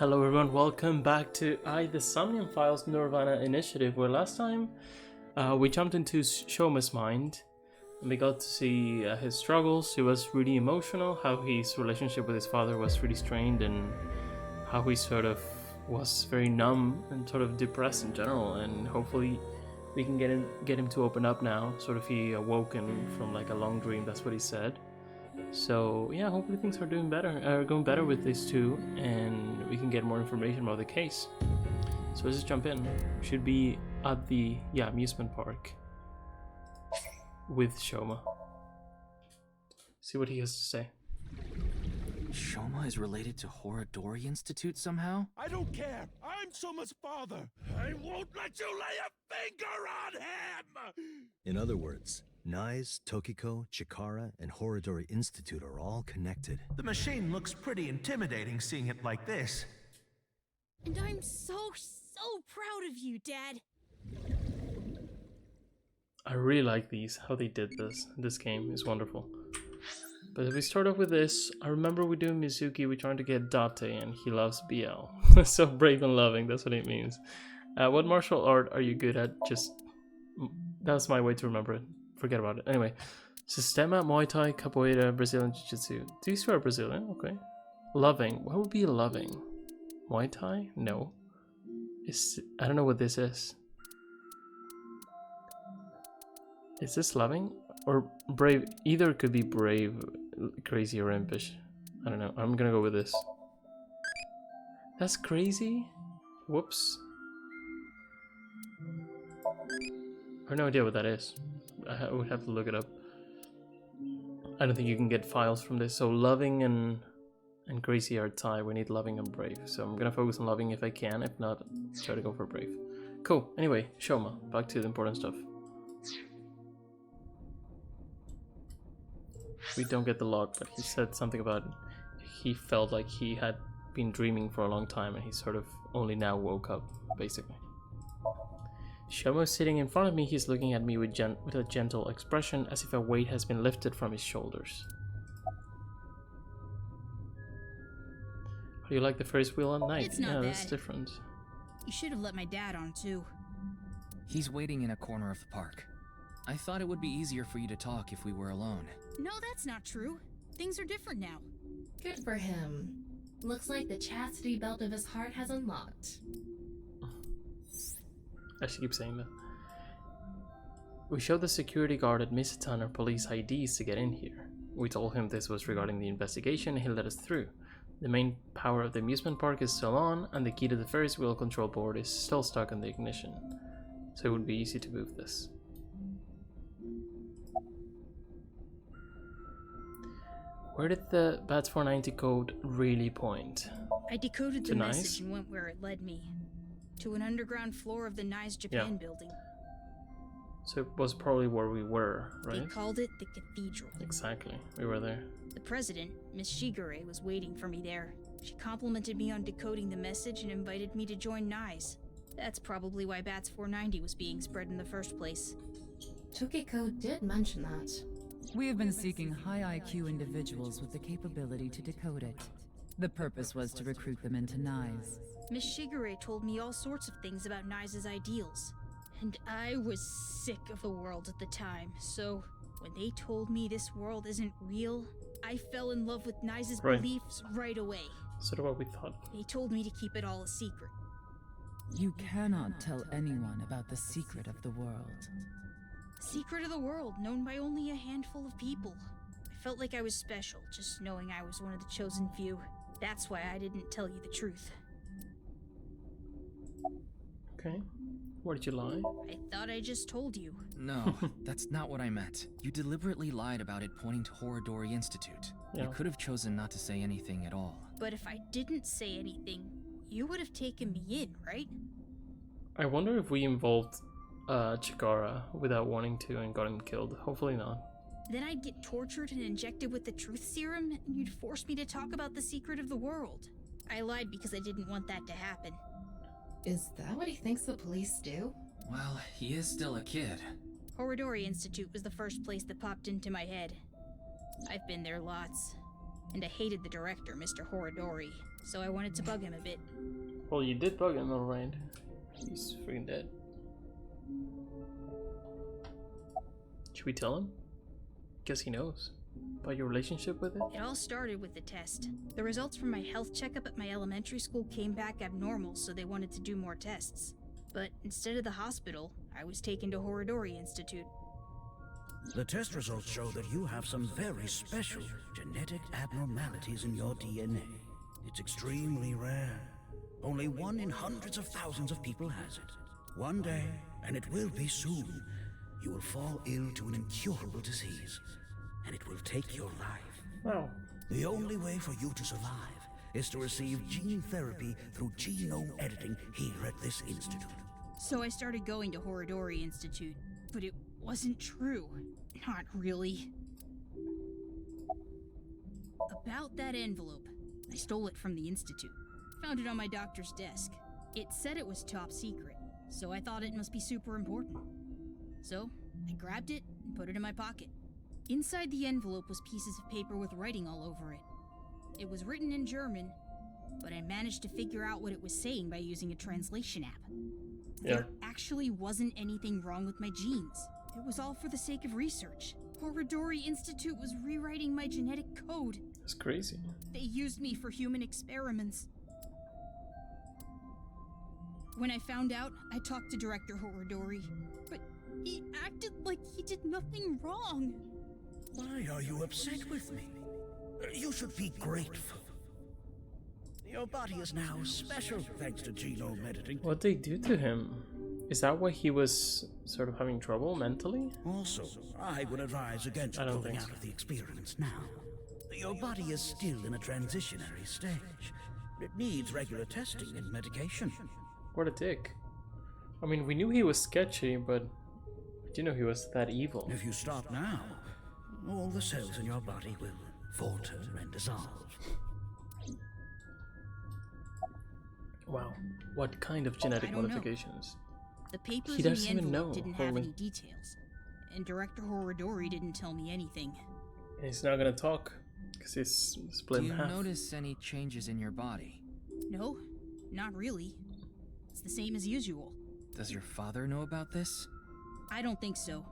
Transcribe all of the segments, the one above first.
Hello everyone, welcome back to the SOMNIUM Files nirvanA initiative, where last time we jumped into Shoma's mind and we got to see his struggles. He was really emotional, how his relationship with his father was really strained, and how he sort of was very numb and sort of depressed in general, and hopefully we can get him to open up now. Sort of he awoken from like a long dream, that's what he said. So yeah, hopefully things are going better with these two, and we can get more information about the case. So let's just jump in. We should be at the amusement park with Shoma. See what he has to say. Shoma is related to Horodori Institute somehow? I don't care. I'm Soma's father. I won't let you lay a finger on him! In other words, Nai's, Tokiko, Chikara, and Horodori Institute are all connected. The machine looks pretty intimidating seeing it like this. And I'm so proud of you, Dad. I really like how they did this. This game is wonderful. But if we start off with this, I remember we doing Mizuki, we're trying to get Date, and he loves BL. So brave and loving, that's what it means. What martial art are you good at? That's my way to remember it. Forget about it. Anyway, Sistema, Muay Thai, Capoeira, Brazilian Jiu-Jitsu. These two are Brazilian, okay. Loving, what would be loving? Muay Thai? No. I don't know what this is. Is this loving? Or brave? Either could be brave, crazy, or impish. I don't know. I'm gonna go with this. That's crazy? Whoops. I have no idea what that is. I would have to look it up. I don't think you can get files from this. So loving and crazy are tied. We need loving and brave. So I'm gonna focus on loving if I can. If not, try to go for brave. Cool. Anyway, Shoma. Back to the important stuff. We don't get the log, but he said something about he felt like he had been dreaming for a long time and he sort of only now woke up, basically. Shoma is sitting in front of me. He's looking at me with a gentle expression, as if a weight has been lifted from his shoulders. Do you like the Ferris wheel at night? It's not yeah, bad. That's different. You should have let my dad on too. He's waiting in a corner of the park. I thought it would be easier for you to talk if we were alone. No, that's not true. Things are different now. Good for him. Looks like the chastity belt of his heart has unlocked. I should keep saying that. We showed the security guard at Misatan our police IDs to get in here. We told him this was regarding the investigation and he let us through. The main power of the amusement park is still on, and the key to the Ferris wheel control board is still stuck on the ignition. So it would be easy to move this. Where did the BATS 490 code really point? I decoded the To message Nice? and went where it led me. To an underground floor of the Nice Japan building. So it was probably where we were, They right? called it the Cathedral. Exactly, we were there. The president, Miss Shigure, was waiting for me there. She complimented me on decoding the message and invited me to join NICE. That's probably why BATS 490 was being spread in the first place. Tokiko did mention that. We have been seeking high IQ individuals with the capability to decode it. The purpose was to recruit them into NICE. Miss Shigure told me all sorts of things about NICE's ideals. And I was sick of the world at the time, so when they told me this world isn't real, I fell in love with NICE's Right. beliefs right away. Sort of what we thought. They told me to keep it all a secret. You cannot tell anyone about the secret of the world. Secret of the world, known by only a handful of people. I felt like I was special, just knowing I was one of the chosen few. That's why I didn't tell you the truth. Okay. Where did you lie? I thought I just told you. No, that's not what I meant. You deliberately lied about it pointing to Horodori Institute. Yeah. You could have chosen not to say anything at all. But if I didn't say anything, you would have taken me in, right? I wonder if we involved Chikara without wanting to and got him killed. Hopefully not. Then I'd get tortured and injected with the truth serum, and you'd force me to talk about the secret of the world. I lied because I didn't want that to happen. Is that what he thinks the police do? Well, he is still a kid. Horodori Institute was the first place that popped into my head. I've been there lots. And I hated the director, Mr. Horadori, so I wanted to bug him a bit. Well, you did bug him, alright. He's freaking dead. Should we tell him? Guess he knows. About your relationship with it? It all started with the test. The results from my health checkup at my elementary school came back abnormal, so they wanted to do more tests. But instead of the hospital, I was taken to Horadori Institute. The test results show that you have some very special genetic abnormalities in your DNA. It's extremely rare. Only 1 in hundreds of thousands of people has it. One day, and it will be soon, you will fall ill to an incurable disease, and it will take your life. Wow. The only way for you to survive is to receive gene therapy through genome editing here at this institute. So I started going to Horadori Institute, but it wasn't true. Not really. About that envelope, I stole it from the institute. Found it on my doctor's desk. It said it was top secret, so I thought it must be super important. So I grabbed it and put it in my pocket. Inside the envelope was pieces of paper with writing all over it. It was written in German, but I managed to figure out what it was saying by using a translation app. Yeah. There actually wasn't anything wrong with my genes. It was all for the sake of research. Horadori Institute was rewriting my genetic code. That's crazy. They used me for human experiments. When I found out, I talked to Director Horadori, but he acted like he did nothing wrong. Why are you upset with me? You should be grateful. Your body is now special thanks to genome editing. What'd they do to him? Is that why he was sort of having trouble mentally? Also, I would advise against I don't pulling think out so. of the experiments now. Your body is still in a transitionary stage. It needs regular testing and medication. What a dick. I mean, we knew he was sketchy, but I didn't know he was that evil. If you stop now, all the cells in your body will falter and dissolve. Wow. What kind of genetic I don't know. modifications? The papers He in the doesn't even envelope know, didn't have holy. any details, and Director Horadori didn't tell me anything. And he's not gonna talk, because he's split Do in you half. notice any changes in your body? No, not really. It's the same as usual. Does your father know about this? I don't think so.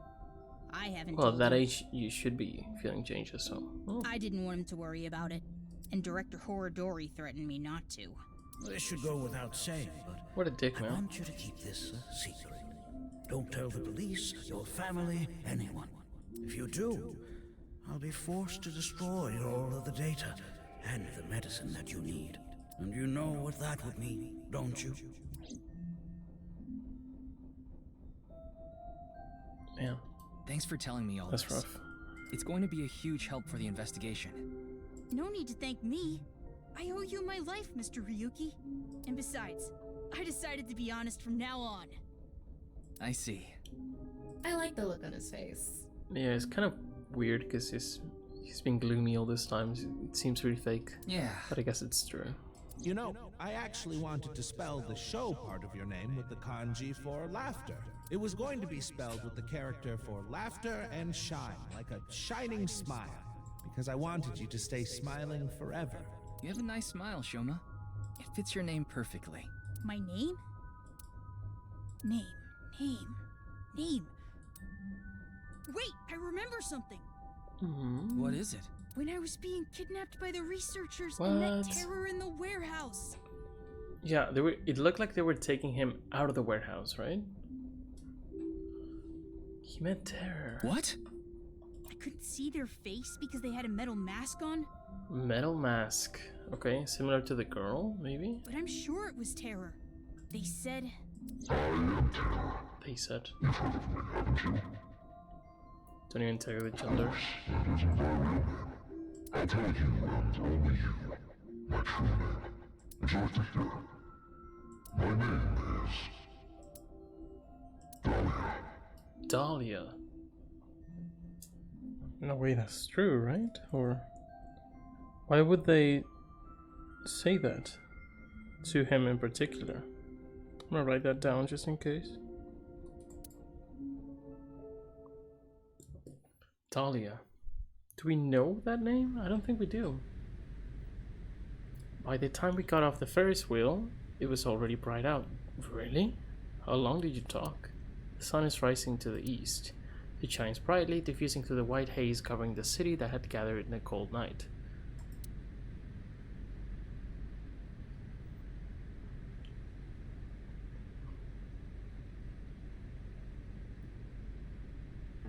I haven't Well, at told that him. age, you should be feeling changes, so... Oh. I didn't want him to worry about it, and Director Horadori threatened me not to. This should go without saying, but What a dick, I man. want you to keep this a secret. Don't tell the police, your family, anyone. If you do, I'll be forced to destroy all of the data and the medicine that you need. And you know what that would mean, don't you? Man, Thanks for telling me all that's this. rough. It's going to be a huge help for the investigation. No need to thank me. I owe you my life, Mr. Ryuki. And besides, I decided to be honest from now on. I see. I like the look on his face. Yeah, it's kind of weird, because he's been gloomy all this time. It seems really fake, Yeah. but I guess it's true. You know, I actually wanted to spell the show part of your name with the kanji for laughter. It was going to be spelled with the character for laughter and shine, like a shining smile, because I wanted you to stay smiling forever. You have a nice smile, Shoma. It fits your name perfectly. My name? Name. Wait, I remember something. Mm-hmm. What is it? When I was being kidnapped by the researchers and that What? terror in the warehouse. Yeah, they were. It looked like they were taking him out of the warehouse, right? He meant terror. What? I couldn't see their face because they had a metal mask on, Metal mask. Okay, similar to the girl, maybe? but I'm sure it was terror. They said, They said. Don't even tell each other. Dahlia. No way, that's true, right? Or why would they say that to him in particular? I'm gonna write that down just in case. Dahlia. Do we know that name? I don't think we do. By the time we got off the Ferris wheel, it was already bright out. Really? How long did you talk? The sun is rising to the east. It shines brightly, diffusing through the white haze covering the city that had gathered in a cold night.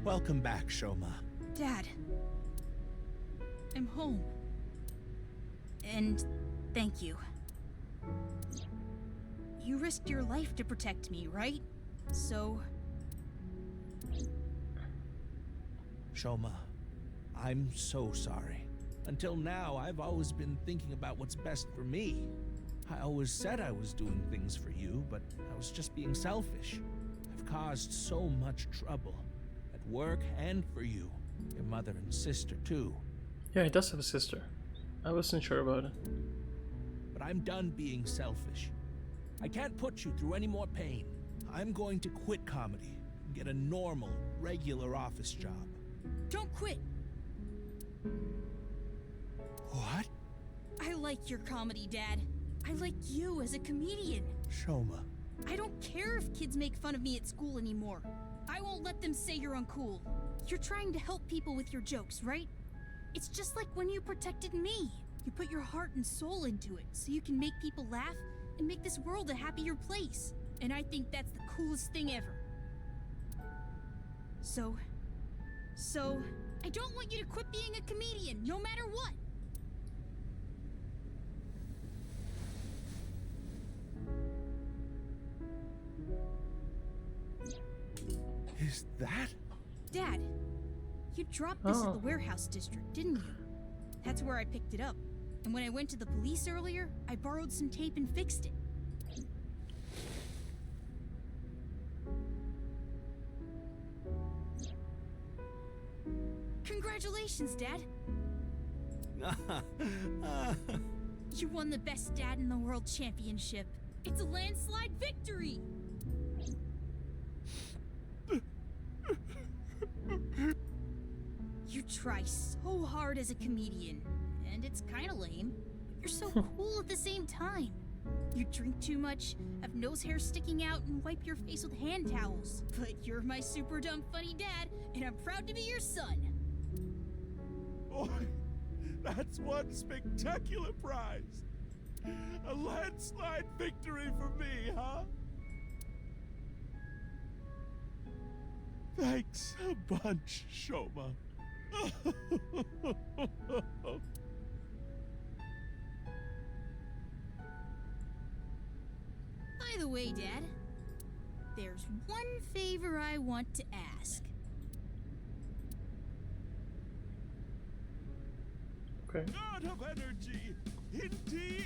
Welcome back, Shoma. Dad. I'm home. And thank you. You risked your life to protect me, right? So... Shoma, I'm so sorry. Until now, I've always been thinking about what's best for me. I always said I was doing things for you, but I was just being selfish. I've caused so much trouble. At work and for you. Your mother and sister, too. Yeah, he does have a sister. I wasn't sure about it. But I'm done being selfish. I can't put you through any more pain. I'm going to quit comedy and get a normal, regular office job. Don't quit! What? I like your comedy, Dad. I like you as a comedian. Shoma. I don't care if kids make fun of me at school anymore. I won't let them say you're uncool. You're trying to help people with your jokes, right? It's just like when you protected me. You put your heart and soul into it so you can make people laugh and make this world a happier place. And I think that's the coolest thing ever. So, I don't want you to quit being a comedian, no matter what. Is that? Dad, you dropped this at the warehouse district, didn't you? That's where I picked it up. And when I went to the police earlier, I borrowed some tape and fixed it. Congratulations, Dad! You won the Best Dad in the World Championship. It's a landslide victory! You try so hard as a comedian, and it's kinda lame. You're so cool at the same time. You drink too much, have nose hair sticking out, and wipe your face with hand towels. But you're my super dumb funny dad, and I'm proud to be your son. Boy, that's one spectacular prize. A landslide victory for me, huh? Thanks a bunch, Shoma. By the way, Dad, there's one favor I want to ask. Okay. God of energy, Inti,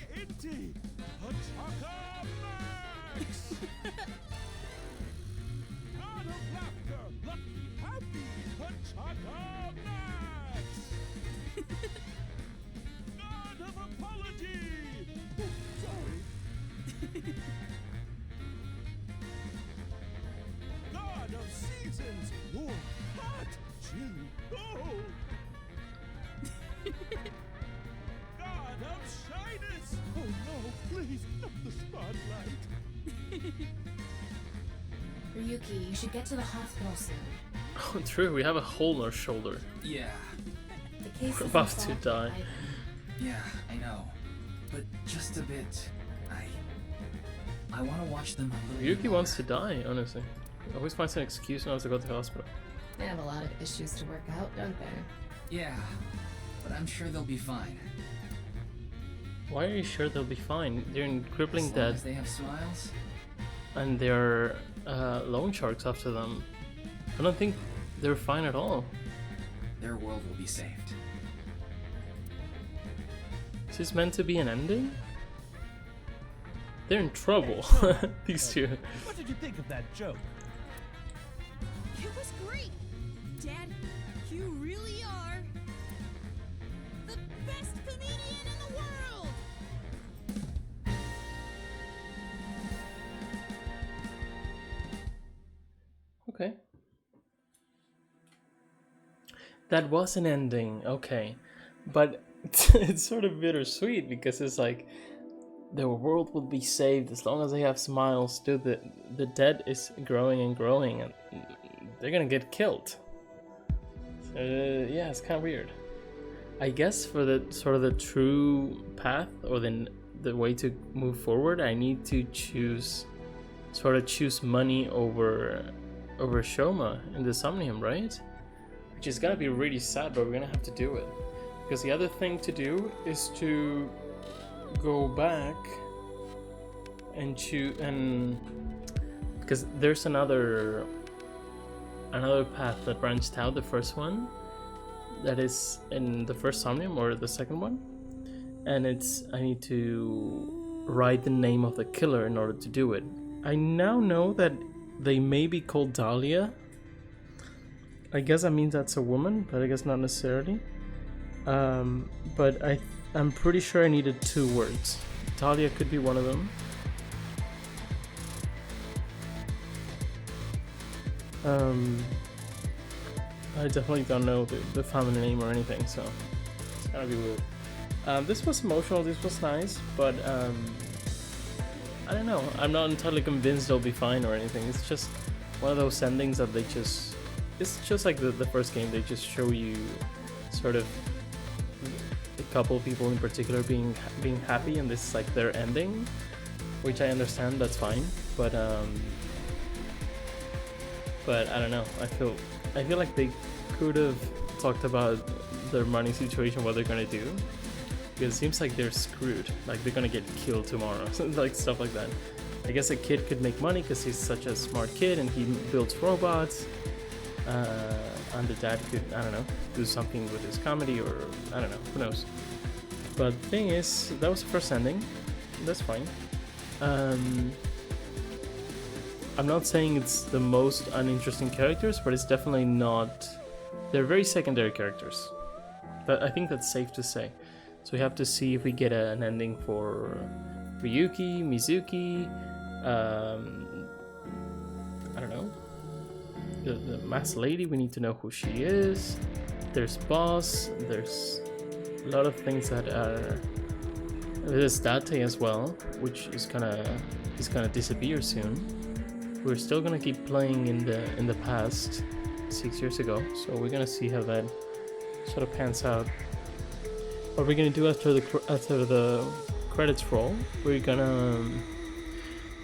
Pachaka Max! God of laughter, lucky, happy, Pachaka Max! God of apology! Oh, sorry. God of seasons, warm, hot, chilly, cold! God of shyness! Oh no, please, not the spotlight! Ryuki, you should get to the hospital soon. Oh, true, we have a hole in our shoulder. Yeah, The case We're is about to unsolved die. yet. yeah, I know. But just a bit. I want to watch them a little Yuki bit wants to longer. die, honestly. Always finds an excuse not to go to the hospital. They have a lot of issues to work out, don't they? Yeah, but I'm sure they'll be fine. Why are you sure they'll be fine? They're in crippling As long debt, as they have smiles. and there are loan sharks after them. I don't think they're fine at all. Their world will be saved. Is this meant to be an ending? They're in trouble, these two. What did you think of that joke? It was great! Dad, you really are the best comedian in the world! Okay. That was an ending, okay. But it's sort of bittersweet because it's like the world will be saved as long as they have smiles. Dude, the dead is growing and growing, and they're gonna get killed. So, yeah, it's kind of weird. I guess for the sort of the true path or the way to move forward, I need to choose money over Shoma in the SOMNIUM, right? Which is gonna be really sad, but we're gonna have to do it. Because the other thing to do is to go back and choose, and because there's another path that branched out, the first one that is in the first SOMNIUM or the second one, and I need to write the name of the killer in order to do it. I now know that they may be called Dahlia. I guess that means that's a woman, but I guess not necessarily. But I'm pretty sure I needed 2 words. Dahlia could be one of them. I definitely don't know the family name or anything, so it's gonna be weird. This was emotional, this was nice, but I don't know. I'm not entirely convinced they'll be fine or anything. It's just one of those endings that it's just like the first game. They just show you sort of a couple of people in particular being happy, and this is like their ending, which I understand, that's fine, but I don't know. I feel like they could have talked about their money situation, what they're gonna do, because it seems like they're screwed, like they're gonna get killed tomorrow, like stuff like that. I guess a kid could make money because he's such a smart kid and he builds robots, and the dad could, I don't know, do something with his comedy, or I don't know, who knows. But the thing is, that was the first ending, that's fine. I'm not saying it's the most uninteresting characters, but it's definitely not. They're very secondary characters. But I think that's safe to say. So we have to see if we get an ending for Ryuki, Mizuki, I don't know. The masked lady, we need to know who she is. There's Boss, there's a lot of things that are. There's Date as well, which is gonna disappear soon. We're still gonna keep playing in the past 6 years ago, so we're gonna see how that sort of pans out. What we're gonna do after the credits roll, we're gonna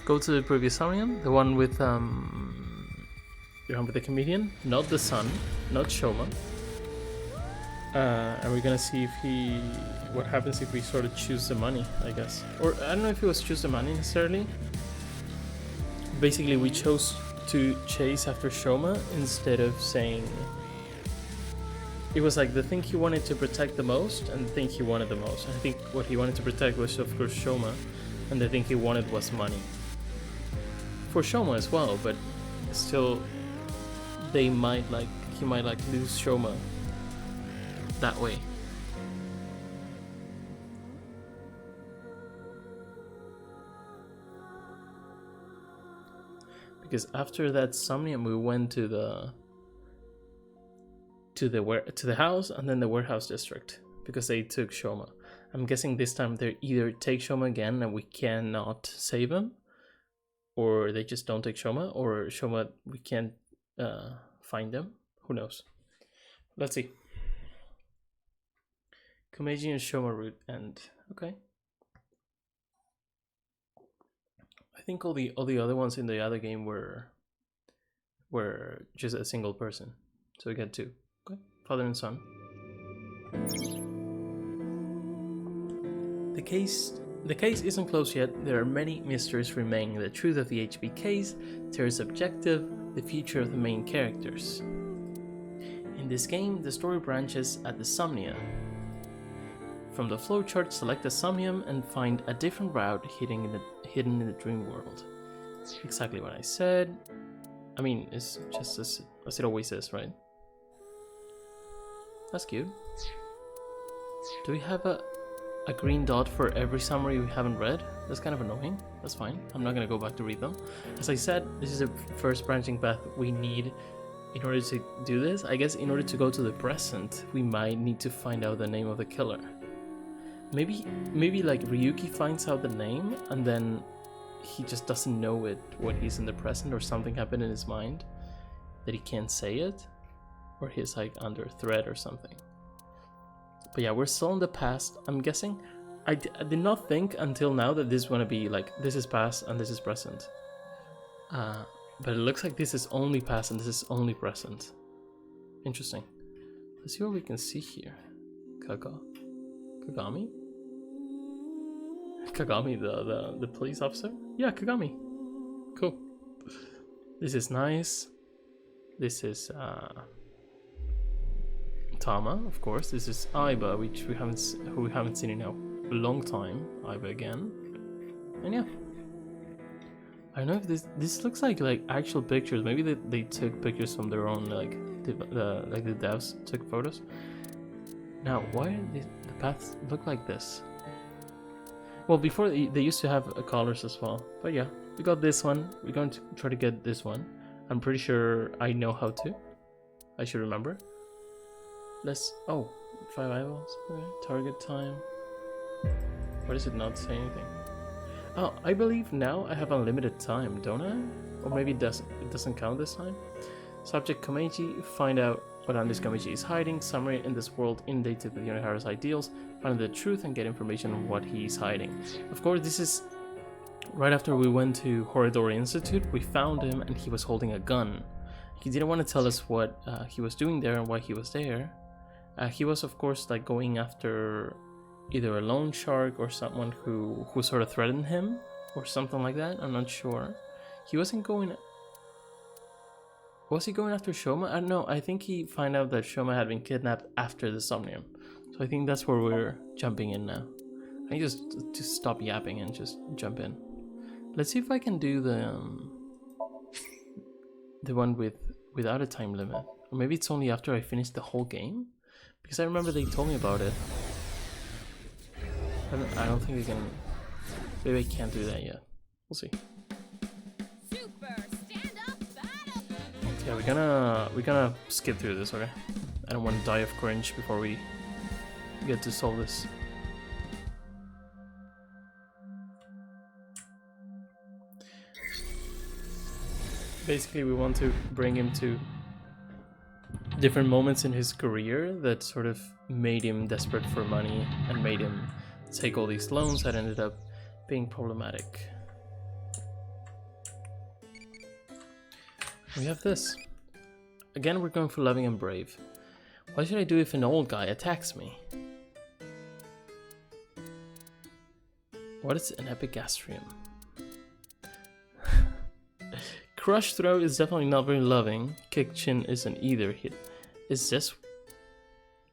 go to the previous SOMNIUM, the one with the comedian, not the son, not Shoma, and we're gonna see what happens if we sort of choose the money, I guess, or I don't know if it was choose the money necessarily. Basically, we chose to chase after Shoma instead of saying. It was like the thing he wanted to protect the most and the thing he wanted the most. I think what he wanted to protect was, of course, Shoma, and the thing he wanted was money. For Shoma as well, but still, he might lose Shoma that way. Because after that SOMNIUM, we went to the house and then the warehouse district because they took Shoma. I'm guessing this time they either take Shoma again and we cannot save him, or they just don't take Shoma, or Shoma we can't find them. Who knows? Let's see. Komeji and Shoma route end. Okay. I think all the other ones in the other game were just a single person. So we get 2. Okay. Father and son. The case isn't closed yet. There are many mysteries remaining. The truth of the HB case, Terra's objective, the future of the main characters. In this game, the story branches at the SOMNIA. From the flowchart, select a SOMNIUM and find a different route hidden in the dream world. Exactly what I said. I mean, it's just as it always is, right? That's cute. Do we have a green dot for every summary we haven't read? That's kind of annoying. That's fine. I'm not gonna go back to read them. As I said, this is the first branching path we need in order to do this. I guess in order to go to the present, we might need to find out the name of the killer. maybe like Ryuki finds out the name and then he just doesn't know it when he's in the present, or something happened in his mind that he can't say it, or he's like under threat or something. But yeah, we're still in the past. I'm guessing. I did not think until now that this is gonna be like this is past and this is present. But it looks like this is only past and this is only present. Interesting. Let's see what we can see here. Kagami? Kagami, the police officer? Yeah, Kagami. Cool. This is nice. This is Tama, of course. This is Aiba, who we haven't seen in a long time. Aiba again. And yeah. I don't know if this looks like actual pictures. Maybe they took pictures from their own, like the devs took photos. Now, why do the paths look like this? Well, before they used to have colors as well. But yeah, we got this one. We're going to try to get this one. I'm pretty sure I know how to. I should remember. Let's... Oh, 5 eyeballs. Okay. Target time. Why does it not say anything? Oh, I believe now I have unlimited time, don't I? Or maybe it doesn't count this time. Subject Komeji, find out what on this Komeji is hiding. Summary: in this world inundated with Yonihara's ideals, find the truth and get information on what he's hiding. Of course, this is right after we went to Horidori Institute. We found him and he was holding a gun. He didn't want to tell us what he was doing there and why he was there. He was, of course, like going after either a loan shark or someone who sort of threatened him or something like that. I'm not sure. He wasn't going... Was he going after Shoma? I don't know. I think he found out that Shoma had been kidnapped after the Somnium. So I think that's where we're jumping in now. I need to stop yapping and just jump in. Let's see if I can do the one without a time limit. Or maybe it's only after I finish the whole game? Because I remember they told me about it. I don't think we can... Maybe I can't do that yet. We'll see. Yeah, we're gonna skip through this, okay? I don't want to die of cringe before we get to solve this. Basically, we want to bring him to different moments in his career that sort of made him desperate for money and made him take all these loans that ended up being problematic. We have this. Again, we're going for loving and brave. What should I do if an old guy attacks me? What is an epigastrium? Crush throat is definitely not very loving. Kick chin isn't either. Is this...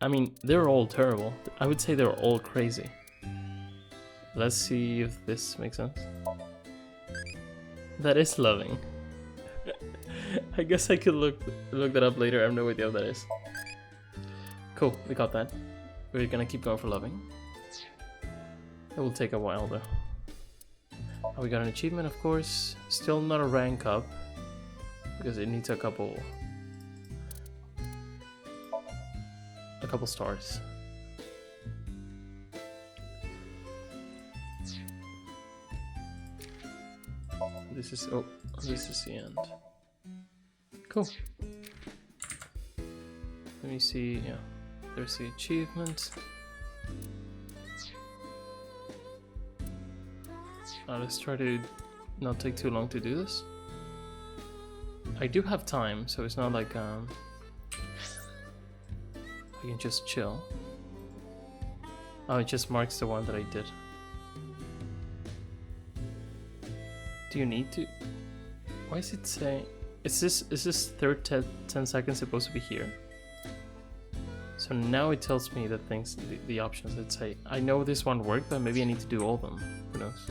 I mean, they're all terrible. I would say they're all crazy. Let's see if this makes sense. That is loving. I guess I could look that up later. I have no idea what that is. Cool, we got that. We're gonna keep going for loving. It will take a while though. Oh, we got an achievement, of course. Still not a rank up because it needs a couple stars. This is the end. Cool. Let me see. Yeah, there's the achievement. Let's try to not take too long to do this. I do have time, so it's not like I can just chill. Oh, it just marks the one that I did. Do you need to? Why is it saying? Is this third 10 seconds supposed to be here? So now it tells me the things, the options that say, I know this one worked, but maybe I need to do all of them. Who knows?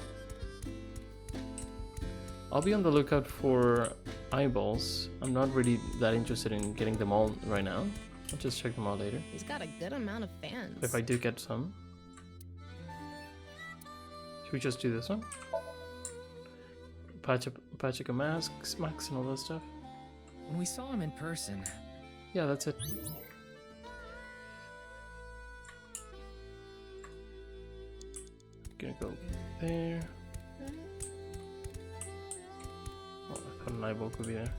I'll be on the lookout for eyeballs. I'm not really that interested in getting them all right now. I'll just check them out later. He's got a good amount of fans. If I do get some. Should we just do this one? Pachika masks, Max, and all that stuff. When we saw him in person... Yeah, that's it. gonna go there. Oh, I thought an eyeball could be there.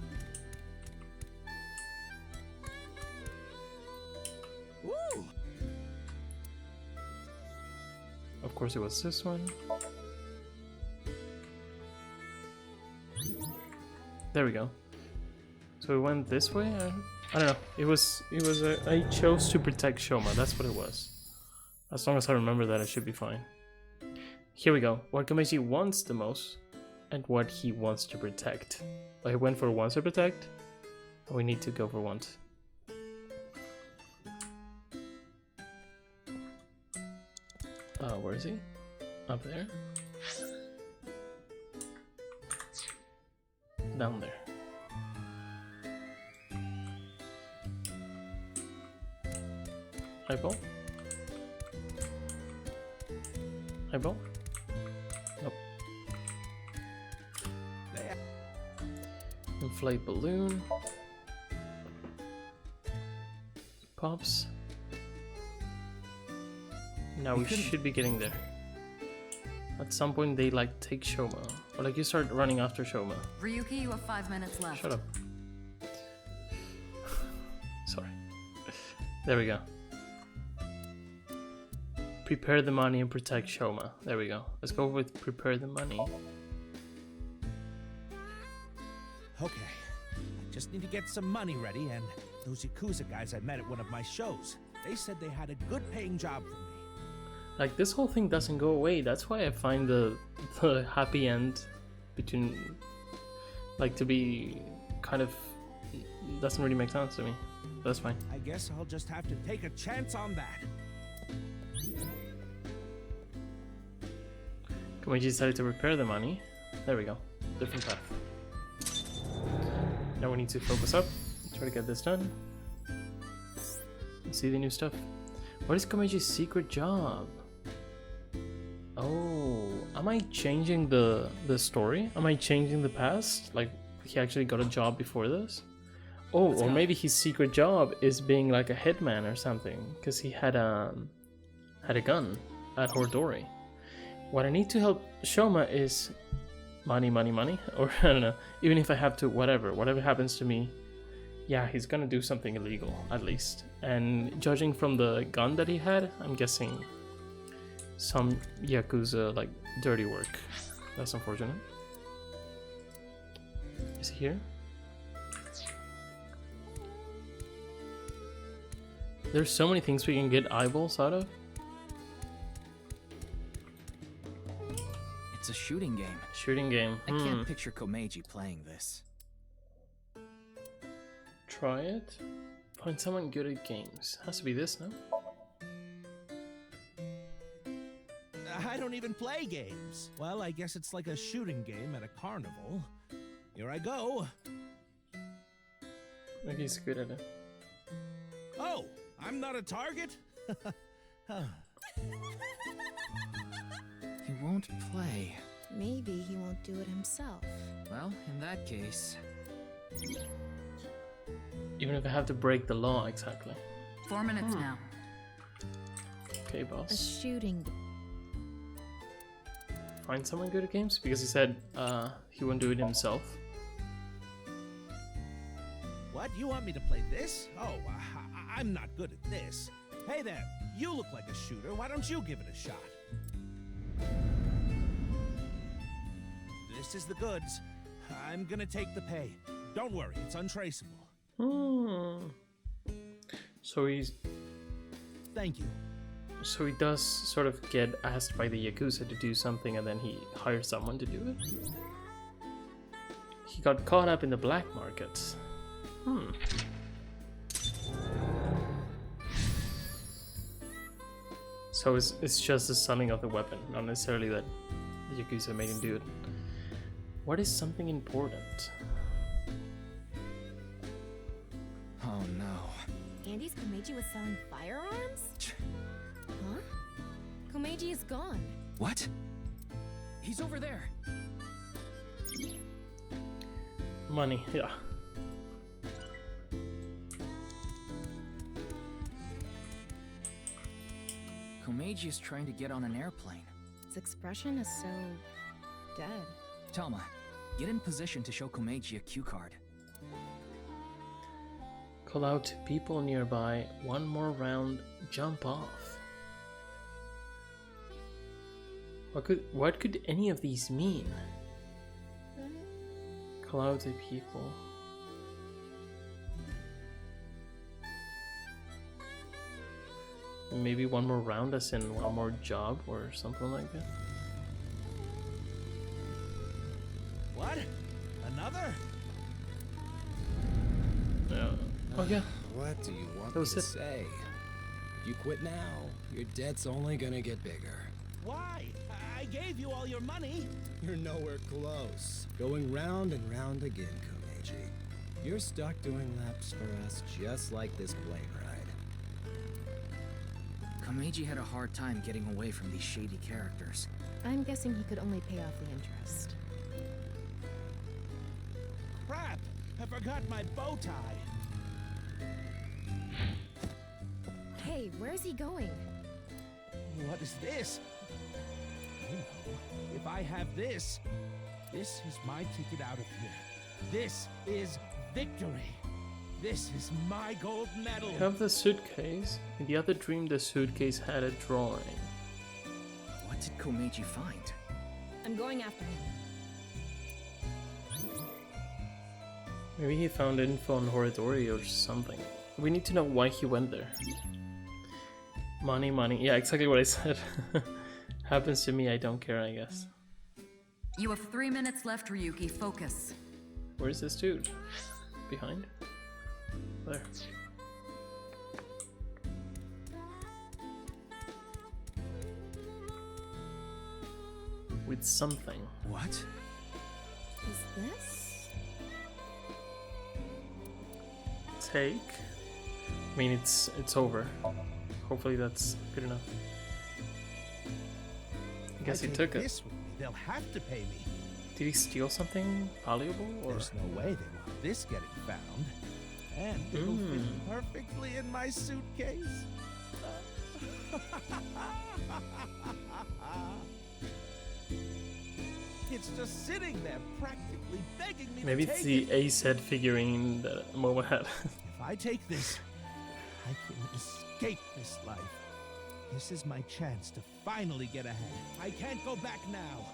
Woo! Of course, it was this one. There we go. So we went this way. I don't know. It was. I chose to protect Shoma. That's what it was. As long as I remember that, I should be fine. Here we go. What Komeji wants the most, and what he wants to protect. I went for wants to protect. We need to go for want. Where is he? Up there? Down there. Eyeball? Eyeball? Nope. Inflate balloon. Pops. Now we should be getting there. At some point they like take Shoma. Or like you start running after Shoma. Ryuki, you have 5 minutes left. Shut up. Sorry. There we go. Prepare the money and protect Shoma. There we go. Let's go with prepare the money. Okay, I just need to get some money ready, and those Yakuza guys I met at one of my shows, they said they had a good paying job for me. Like, this whole thing doesn't go away. That's why I find the happy end between, like, to be kind of, doesn't really make sense to me. That's fine. I guess I'll just have to take a chance on that. Komeji decided to repair the money. There we go. Different path. Now we need to focus up. Try to get this done. See the new stuff. What is Komeji's secret job? Oh, am I changing the story? Am I changing the past? Like, he actually got a job before this? Oh, or maybe his secret job is being like a hitman or something, because he had a gun at Horodori. What I need to help Shoma is money, money, money, or I don't know. Even if I have to, whatever happens to me, yeah, he's gonna do something illegal at least. And judging from the gun that he had, I'm guessing some Yakuza like dirty work. That's unfortunate. Is he here? There's so many things we can get eyeballs out of. It's a shooting game. Shooting game. I can't picture Komeji playing this. Try it. Find someone good at games. Has to be this, no? I don't even play games. Well, I guess it's like a shooting game at a carnival. Here I go. Maybe he's good at it. Oh, I'm not a target? He won't play. Maybe he won't do it himself. Well, in that case... Even if I have to break the law, exactly. 4 minutes now. Okay, A boss. shooting. Find someone good at games? Because he said he won't do it himself. What? You want me to play this? Oh, I'm not good at this. Hey there, you look like a shooter. Why don't you give it a shot? This is the goods. I'm gonna take the pay. Don't worry, it's untraceable. So he's... Thank you. So he does sort of get asked by the Yakuza to do something and then he hires someone to do it? He got caught up in the black market. So it's just the selling of the weapon, not necessarily that the Yakuza made him do it. What is something important? Oh no. Andy's Komeji was selling firearms? Huh? Komeji is gone. What? He's over there. Money, yeah. Komeji is trying to get on an airplane. His expression is so dead. Thelma, get in position to show Komeji a cue card. Call out to people nearby. One more round. Jump off. What could any of these mean? Call out to people. Maybe one more round, as in one more job or something like that. What? Another? Yeah. Oh yeah. What do you want That me was to it. say? If you quit now, your debt's only gonna get bigger. Why? I gave you all your money. You're nowhere close. Going round and round again, Komeji. You're stuck doing laps for us just like this plane ride. Komeji had a hard time getting away from these shady characters. I'm guessing he could only pay off the interest. Crap! I forgot my bow tie. Hey, where's he going? What is this? I know. If I have this, this is my ticket out of here. This is victory. This is my gold medal. You have the suitcase. In the other dream, the suitcase had a drawing. What did Komeji find? I'm going after him. Maybe he found info on Horidori or something. We need to know why he went there. Money, money. Yeah, exactly what I said. Happens to me, I don't care, I guess. You have 3 minutes left, Ryuki. Focus. Where's this dude? Behind? There. With something. What? Is this? Take. I mean, it's over. Hopefully that's good enough. I guess he took it. This with me, they'll have to pay me. Did he steal something valuable, or? There's no way they want this getting found. And it'll fit perfectly in my suitcase. It's just sitting there, practically begging me Maybe to it's take the Ace head figurine that Momo had. If I take this, I can escape this life. This is my chance to finally get ahead. I can't go back now.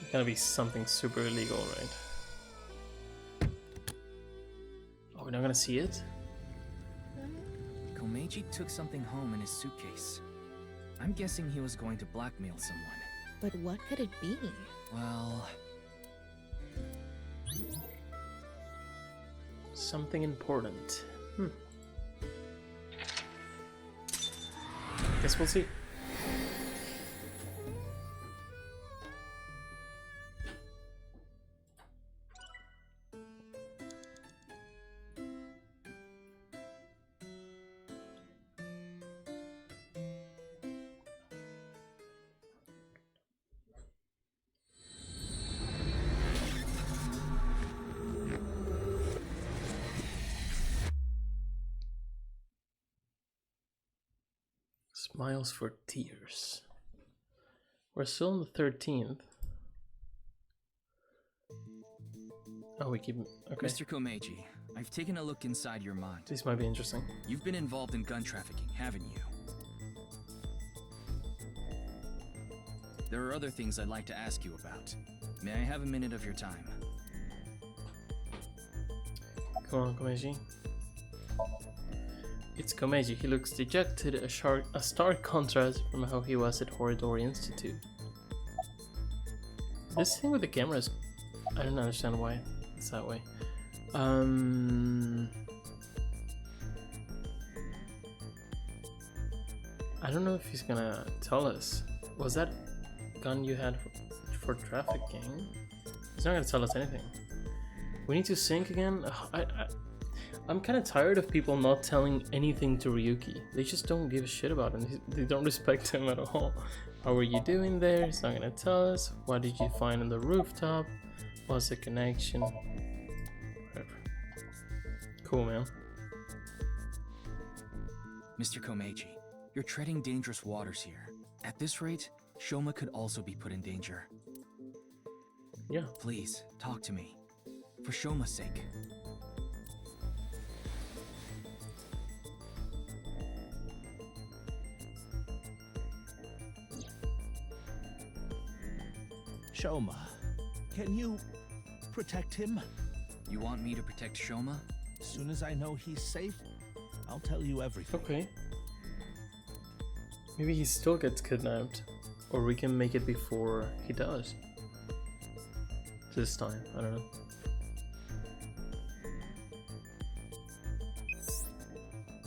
It's gonna be something super illegal, right? Oh, we're not gonna see it? Komeji took something home in his suitcase. I'm guessing he was going to blackmail someone. But what could it be? Well... Something important. Guess we'll see. Smiles for tears. We're still on the 13th. Oh, we keep... Okay. Mr. Komeji, I've taken a look inside your mind. This might be interesting. You've been involved in gun trafficking, haven't you? There are other things I'd like to ask you about. May I have a minute of your time? Come on, Komeji. It's Komeji. He looks dejected, a stark contrast from how he was at Horidori Institute. This thing with the camera is... I don't understand why it's that way. I don't know if he's gonna tell us. Was that gun you had for trafficking? He's not gonna tell us anything. We need to sync again? I'm kind of tired of people not telling anything to Ryuki. They just don't give a shit about him. They don't respect him at all. How are you doing there? He's not gonna tell us. What did you find on the rooftop? What's the connection? Whatever. Cool, man. Mr. Komeji, You're treading dangerous waters here. At this rate, Shoma could also be put in danger. Yeah. Please, talk to me. For Shoma's sake. Shoma, can you protect him? You want me to protect Shoma? As soon as I know he's safe, I'll tell you everything. Okay. Maybe he still gets kidnapped. Or we can make it before he does. This time, I don't know.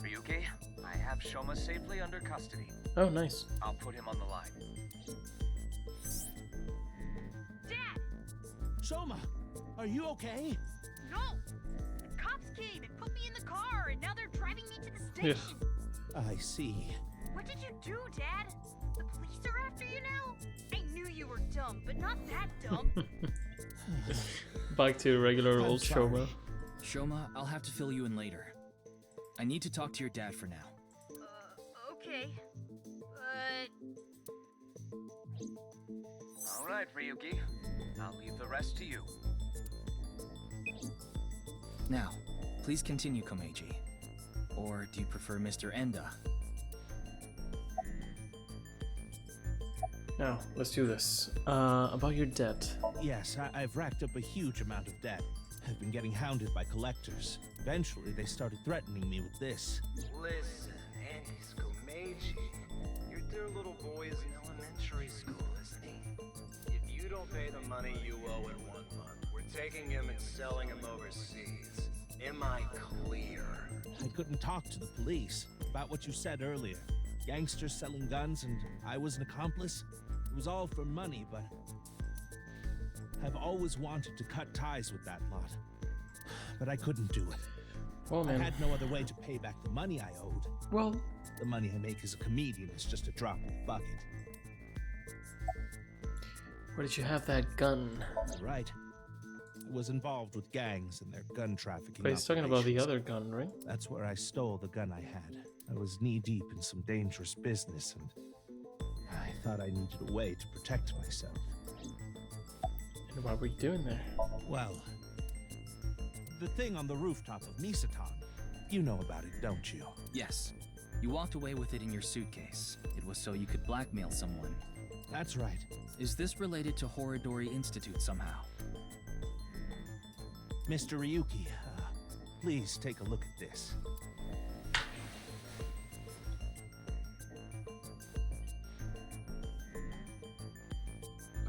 Ryuki, I have Shoma safely under custody. Oh, nice. I'll put him on the line. Dad! Shoma, are you okay? No! The cops came and put me in the car, and now they're driving me to the station. I see. What did you do, Dad? The police are after you now? I knew you were dumb, but not that dumb. Back to regular I'm old sorry. Shoma. Shoma, I'll have to fill you in later. I need to talk to your dad for now. Okay. All right, Ryuki. I'll leave the rest to you. Now, please continue, Komeji. Or do you prefer Mr. Enda? Now, let's do this. About your debt. Yes, I've racked up a huge amount of debt. I've been getting hounded by collectors. Eventually, they started threatening me with this. Listen, Andy's Komeji. Your dear little boy is in elementary school, isn't he? If you don't pay the money you owe in 1 month, we're taking him and selling him overseas. Am I clear? I couldn't talk to the police about what you said earlier. Gangsters selling guns and I was an accomplice? It was all for money, but I've always wanted to cut ties with that lot. But I couldn't do it. Well, man. I had no other way to pay back the money I owed. Well, the money I make as a comedian is just a drop in the bucket. where did you have that gun? Right. I was involved with gangs and their gun trafficking. But he's talking about the other gun, right? That's where I stole the gun I had. I was knee-deep in some dangerous business, and I thought I needed a way to protect myself. And what were you doing there? Well, the thing on the rooftop of Misatan. You know about it, don't you? Yes. You walked away with it in your suitcase. It was so you could blackmail someone. That's right. Is this related to Horodori Institute somehow? Mr. Ryuki, please take a look at this.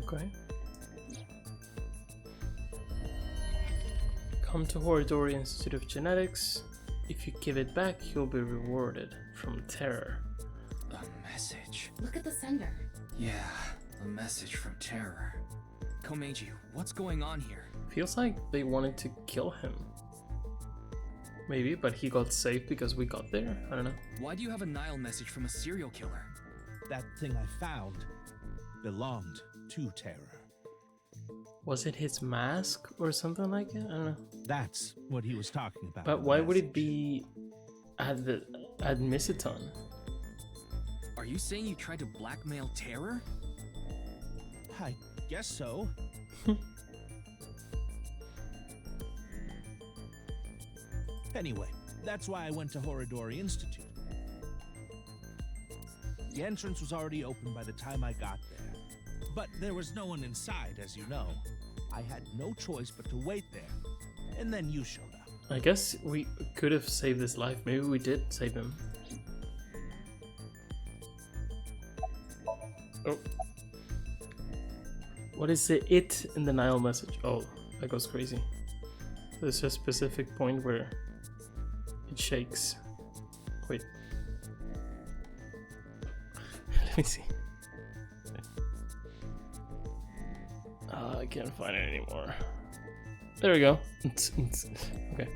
Okay. Come to Horodori Institute of Genetics. If you give it back, you'll be rewarded from Terror. A message. Look at the sender. Yeah, a message from Terror. Komeji, what's going on here? Feels like they wanted to kill him. Maybe, but he got saved because we got there? I don't know. Why do you have a Nile message from a serial killer? That thing I found belonged to Terror. Was it his mask or something like it? I don't know. That's what he was talking about. But why would it be at Misatan? Are you saying you tried to blackmail Terror? I guess so. Anyway, that's why I went to Horodori Institute. The entrance was already open by the time I got there. But there was no one inside, as you know. I had no choice but to wait there. And then you showed up. I guess we could have saved his life. Maybe we did save him. Oh. What is it in the Nile message? Oh, that goes crazy. There's a specific point where it shakes. Wait. Let me see. I can't find it anymore. There we go. Okay.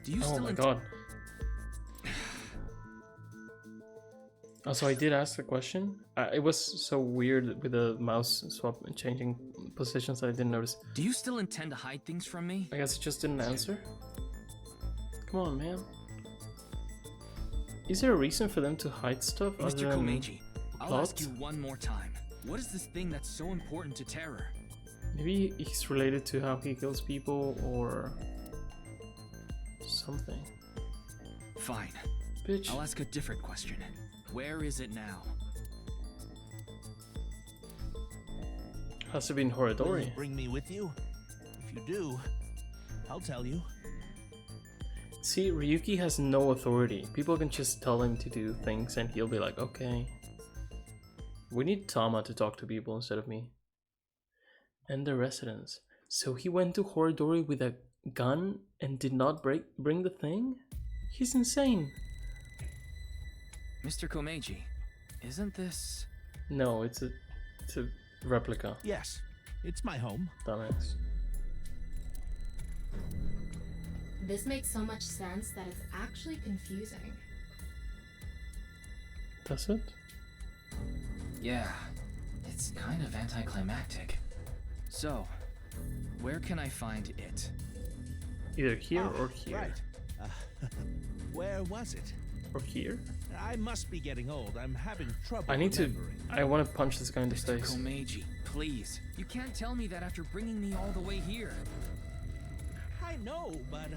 Do you oh my god. Oh, so I did ask the question. It was so weird with the mouse swap and changing positions that I didn't notice. Do you still intend to hide things from me? I guess it just didn't answer. Come on, man. Is there a reason for them to hide stuff? Mr. Other than Komeji, I'll plot? ask you one more time. What is this thing that's so important to Terror? Maybe he's related to how he kills people or something. Fine. Bitch. I'll ask a different question. Where is it now? Has to be in Will you Horidori. bring me with you? If you do, I'll tell you. See, Ryuki has no authority. People can just tell him to do things and he'll be like, okay. We need Tama to talk to people instead of me. And the residents. So he went to Horidori with a gun and did not bring the thing? He's insane. Mr. Komeji, isn't this... No, it's a replica. Yes, it's my home. Dumbass. This makes so much sense that it's actually confusing. That's it? Yeah, it's kind of anticlimactic. So, where can I find it? Either here or here. Right. Where was it? Or here? I must be getting old. I'm having trouble I need to... remembering. I want to punch this guy in the Mr. face. Komeji, please. You can't tell me that after bringing me all the way here. I know, but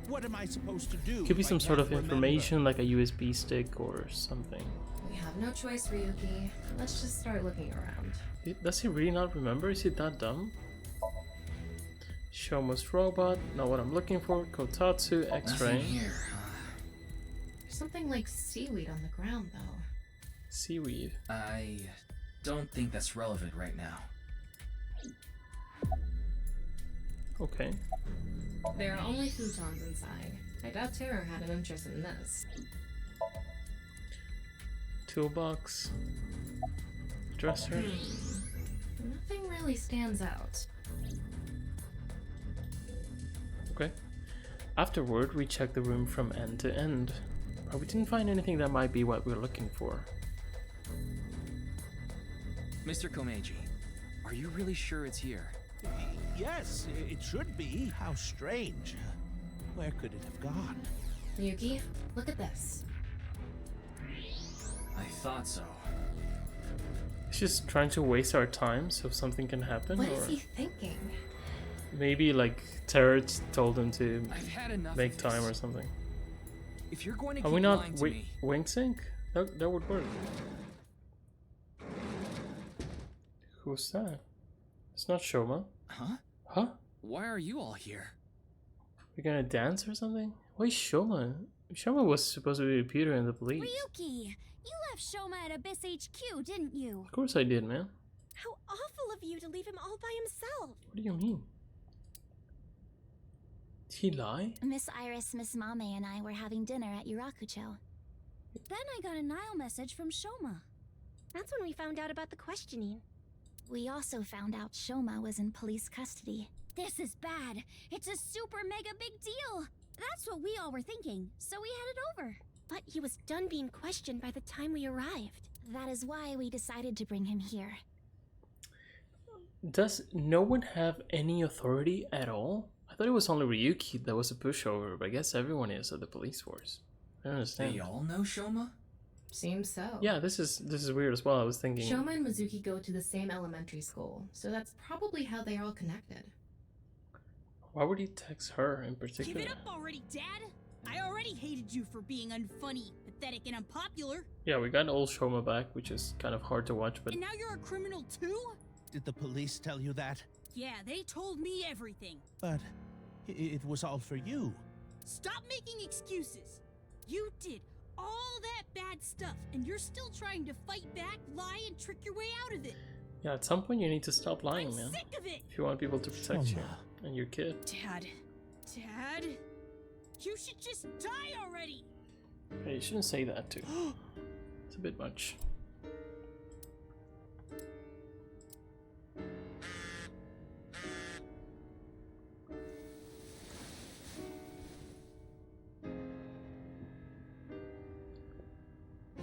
what am I supposed to do? Could be if I some sort can't of remember? information like a USB stick or something. We have no choice, Ryuki. Let's just start looking around. Does he really not remember? Is he that dumb? Shoma's robot, not what I'm looking for. Kotatsu, X-ray. Nothing here. There's something like seaweed on the ground, though. Seaweed. I don't think that's relevant right now. Okay. There are only futons inside. I doubt Terror had an interest in this. Toolbox. Dresser. Nothing really stands out. Okay. Afterward, we checked the room from end to end. But we didn't find anything that might be what we're looking for. Mr. Komeji, are you really sure it's here? Yes, it should be. How strange. Where could it have gone? Ryuki, look at this. I thought so. He's just trying to waste our time so something can happen, What or is he thinking? maybe like Terror told him to I've had enough make of time this. or something. If you're going to Are keep we not lying to me, wing sync? That would work. Who's that? It's not Shoma. huh? Huh? Why are you all here? We're gonna dance or something? Why Shoma? Shoma was supposed to be with Peter and the police. Ryuki, you left Shoma at Abyss HQ, didn't you? Of course I did, man. How awful of you to leave him all by himself. What do you mean? Did he lie? Miss Iris, Miss Mame, and I were having dinner at Yurakucho. Then I got a Nile message from Shoma. That's when we found out about the questioning. We also found out Shoma was in police custody. This is bad. It's a super mega big deal. That's what we all were thinking, so we headed over. But he was done being questioned by the time we arrived. That is why we decided to bring him here. Does no one have any authority at all? I thought it was only Ryuki that was a pushover, but I guess everyone is at the police force. I don't understand. They all know Shoma? Seems so. Yeah, this is weird as well. I was thinking. Shoma and Mizuki go to the same elementary school, so that's probably how they are all connected. Why would he text her in particular? Give it up already, Dad! I already hated you for being unfunny, pathetic, and unpopular. Yeah, we got old Shoma back, which is kind of hard to watch, but And now you're a criminal too? Did the police tell you that? Yeah, they told me everything. But it was all for you. Stop making excuses. You did all that bad stuff, and you're still trying to fight back, lie, and trick your way out of it. yeah, at some point you need to stop lying, man. Sick of it! If you want people to protect you and your kid. Dad. You should just die already! Hey, you shouldn't say that too. It's a bit much.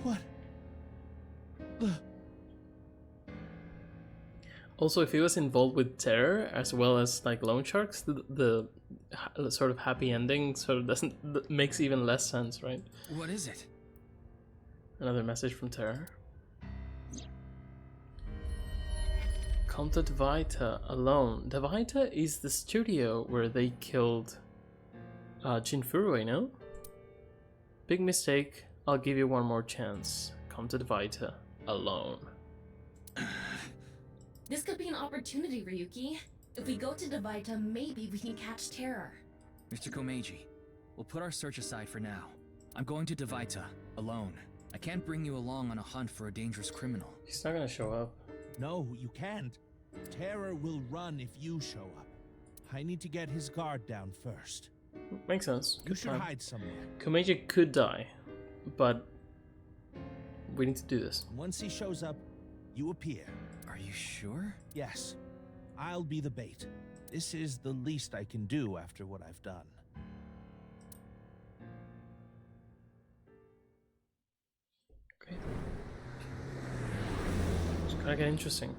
What? Also, if he was involved with terror as well as like loan sharks, the sort of happy ending sort of makes even less sense, right? What is it? Another message from Terror. Come to Dvaita alone. Dvaita is the studio where they killed Jin Furue, no? Big mistake. I'll give you one more chance. Come to Dvaita alone. This could be an opportunity, Ryuki. If we go to Dvaita, maybe we can catch Terror. Mr. Komeji, we'll put our search aside for now. I'm going to Dvaita, alone. I can't bring you along on a hunt for a dangerous criminal. He's not gonna show up. No, you can't. Terror will run if you show up. I need to get his guard down first. Makes sense. You should hide somewhere. Komeji could die, but we need to do this. Once he shows up, you appear. Are you sure? Yes. I'll be the bait. This is the least I can do after what I've done. Okay. It's gonna get interesting.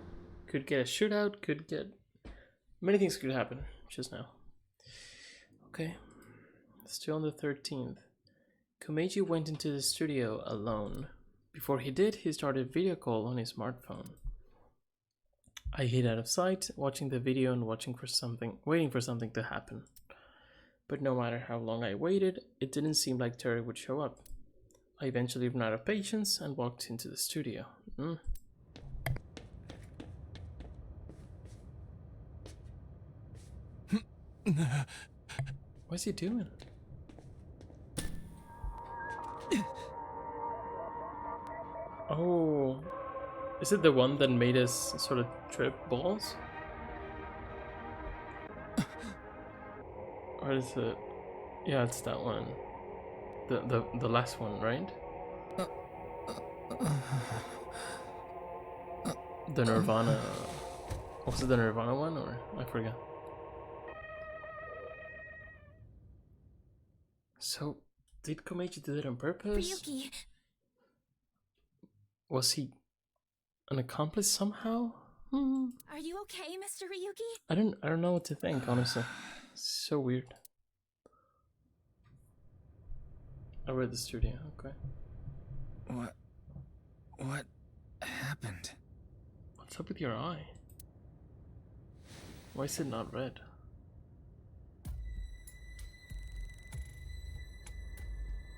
Could get a shootout, could get... Many things could happen just now. Okay. Still on the 13th. Komeji went into the studio alone. Before he did, he started video call on his smartphone. I hid out of sight, watching the video and waiting for something to happen. But no matter how long I waited, it didn't seem like Terry would show up. I eventually ran out of patience and walked into the studio. What's he doing? Oh, is it the one that made us sort of trip balls? Or is it? Yeah, it's that one. The last one, right? The nirvanA. Was it the nirvanA one, or I forget? So, did Komeji do it on purpose? Ryuki. Was he an accomplice somehow? Are you okay, Mr. Ryuki? I don't know what to think, honestly. So weird. I read the studio, okay. What happened? What's up with your eye? Why is it not red?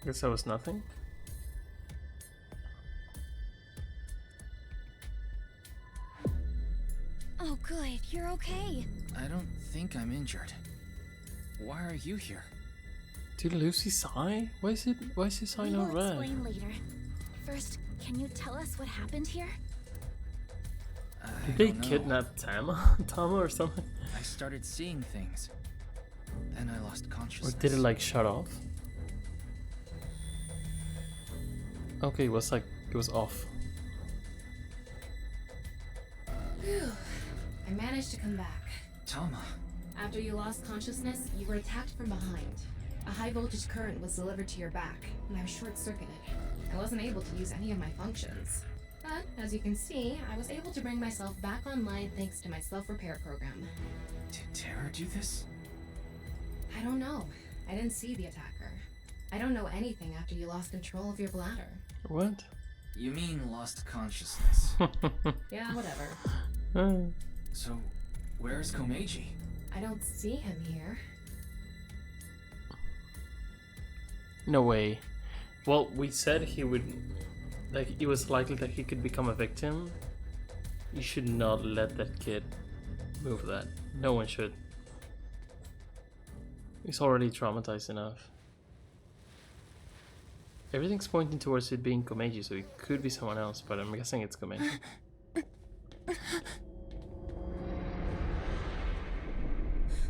Guess that was nothing. Oh good, you're okay. I don't think I'm injured. Why are you here? Did you lose his eye? Why is his eye not We'll red? explain later. First, can you tell us what happened here? Did they kidnap Tama or something? I started seeing things. Then I lost consciousness. Or did it like shut off? Okay, it was off. Phew. I managed to come back. Tama. After you lost consciousness, you were attacked from behind. A high voltage current was delivered to your back, and I was short-circuited. I wasn't able to use any of my functions. But, as you can see, I was able to bring myself back online thanks to my self-repair program. Did Terror do this? I don't know. I didn't see the attacker. I don't know anything after you lost control of your bladder. What? You mean lost consciousness? Yeah, whatever. So, where's Komeji? I don't see him here. No way. Well, we said he would... Like, it was likely that he could become a victim. You should not let that kid move that. No one should. He's already traumatized enough. Everything's pointing towards it being Komeji, so it could be someone else, but I'm guessing it's Komeji.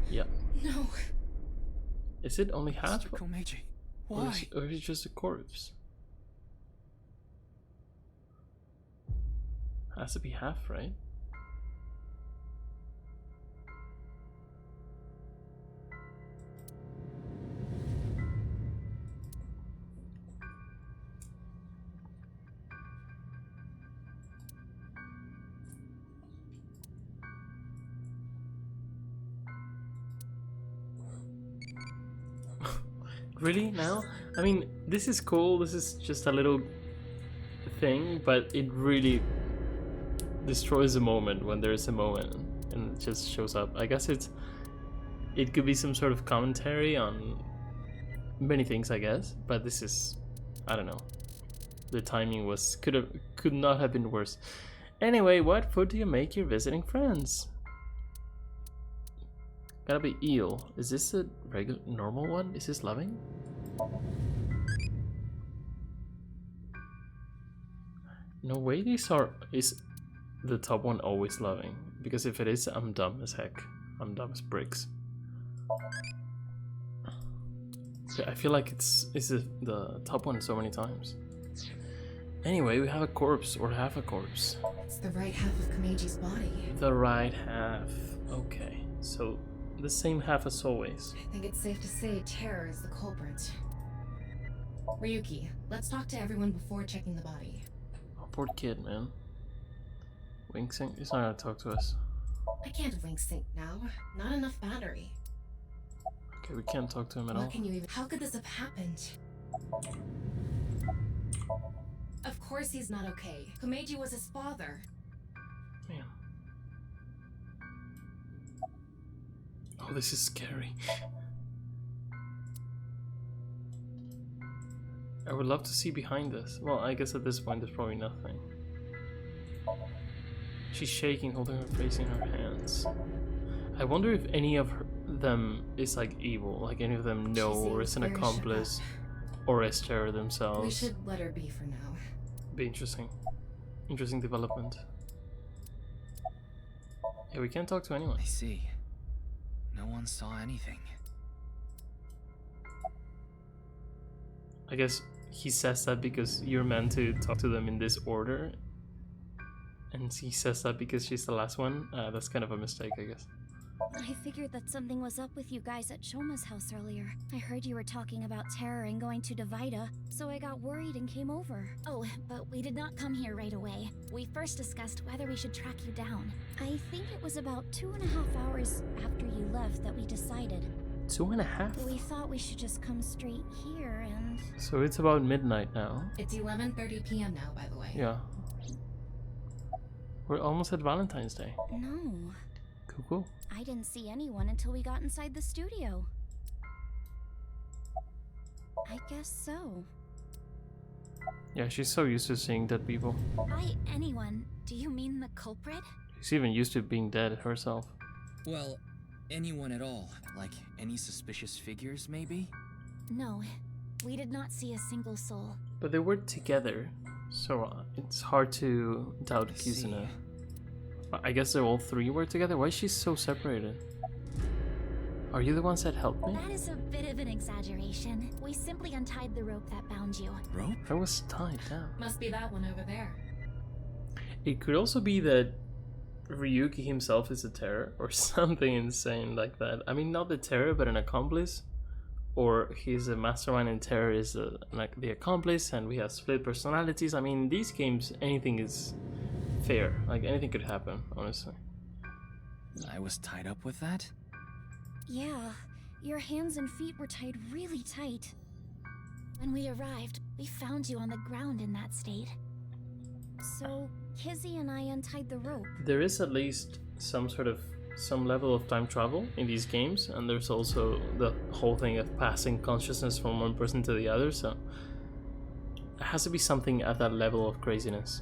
Yeah. No. Is it only half? Mr. Komeji, why? Or is it just a corpse? Has to be half, right? Really? Now? I mean, this is cool, this is just a little thing, but it really destroys a moment when there's a moment and it just shows up. I guess it could be some sort of commentary on many things, I guess, but this is, I don't know. The timing could not have been worse. Anyway, what food do you make your visiting friends? Gotta be eel. Is this a regular, normal one? Is this loving? No way is the top one always loving? Because if it is, I'm dumb as heck. I'm dumb as bricks. I feel like it's the top one so many times. Anyway, we have a corpse, or half a corpse. It's the right half of Komeji's body. The right half. Okay, so the same half as always. I think it's safe to say Terror is the culprit. Ryuki, let's talk to everyone before checking the body. Oh, poor kid, man. Wing Sync, he's not gonna talk to us. I can't wing sync now. Not enough battery. Okay, we can't talk to him at all. What can you even— How could this have happened? Of course he's not okay. Komeji was his father. Man. Oh, this is scary. I would love to see behind this. Well, I guess at this point there's probably nothing. She's shaking, holding her face in her hands. I wonder if any of them is like evil, like any of them know or is an accomplice or is terror themselves. We should let her be for now. Be interesting. Interesting development. Yeah, we can't talk to anyone. I see. No one saw anything. I guess he says that because you're meant to talk to them in this order. And he says that because she's the last one. That's kind of a mistake, I guess. I figured that something was up with you guys at Shoma's house earlier. I heard you were talking about Terror and going to nirvanA, so I got worried and came over. Oh, but we did not come here right away. We first discussed whether we should track you down. I think it was about 2.5 hours after you left that we decided. 2.5? We thought we should just come straight here and... So it's about midnight now. It's 11:30 p.m. now, by the way. Yeah. We're almost at Valentine's Day. No. Cool. I didn't see anyone until we got inside the studio. I guess so. Yeah, she's so used to seeing dead people. By anyone, do you mean the culprit? She's even used to being dead herself. Well, anyone at all. Like, any suspicious figures, maybe? No, we did not see a single soul. But they were together, so it's hard to doubt Kizuna. I guess they all three were together? Why is she so separated? Are you the ones that helped me? That is a bit of an exaggeration. We simply untied the rope that bound you. Rope? I was tied down. Must be that one over there. It could also be that Ryuki himself is a terror or something insane like that. I mean, not the terror, but an accomplice. Or he's a mastermind and terror is like the accomplice, and we have split personalities. I mean, these games, anything is fair. Like, anything could happen, honestly. I was tied up with that? Yeah, your hands and feet were tied really tight. When we arrived, we found you on the ground in that state. So, Kizzy and I untied the rope. There is at least some level of time travel in these games, and there's also the whole thing of passing consciousness from one person to the other, so it has to be something at that level of craziness.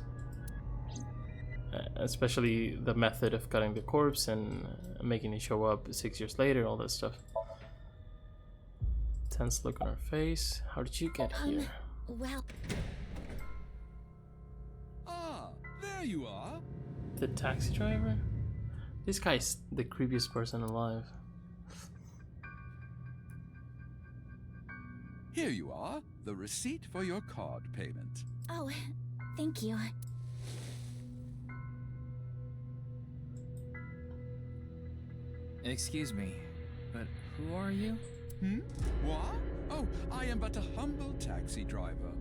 Especially the method of cutting the corpse and making it show up 6 years later, all that stuff. Tense look on her face. How did you get here? Well... Ah, there you are. The taxi driver? This guy's the creepiest person alive. Here you are, the receipt for your card payment. Oh, thank you. Excuse me, but who are you? What? Oh, I am but a humble taxi driver.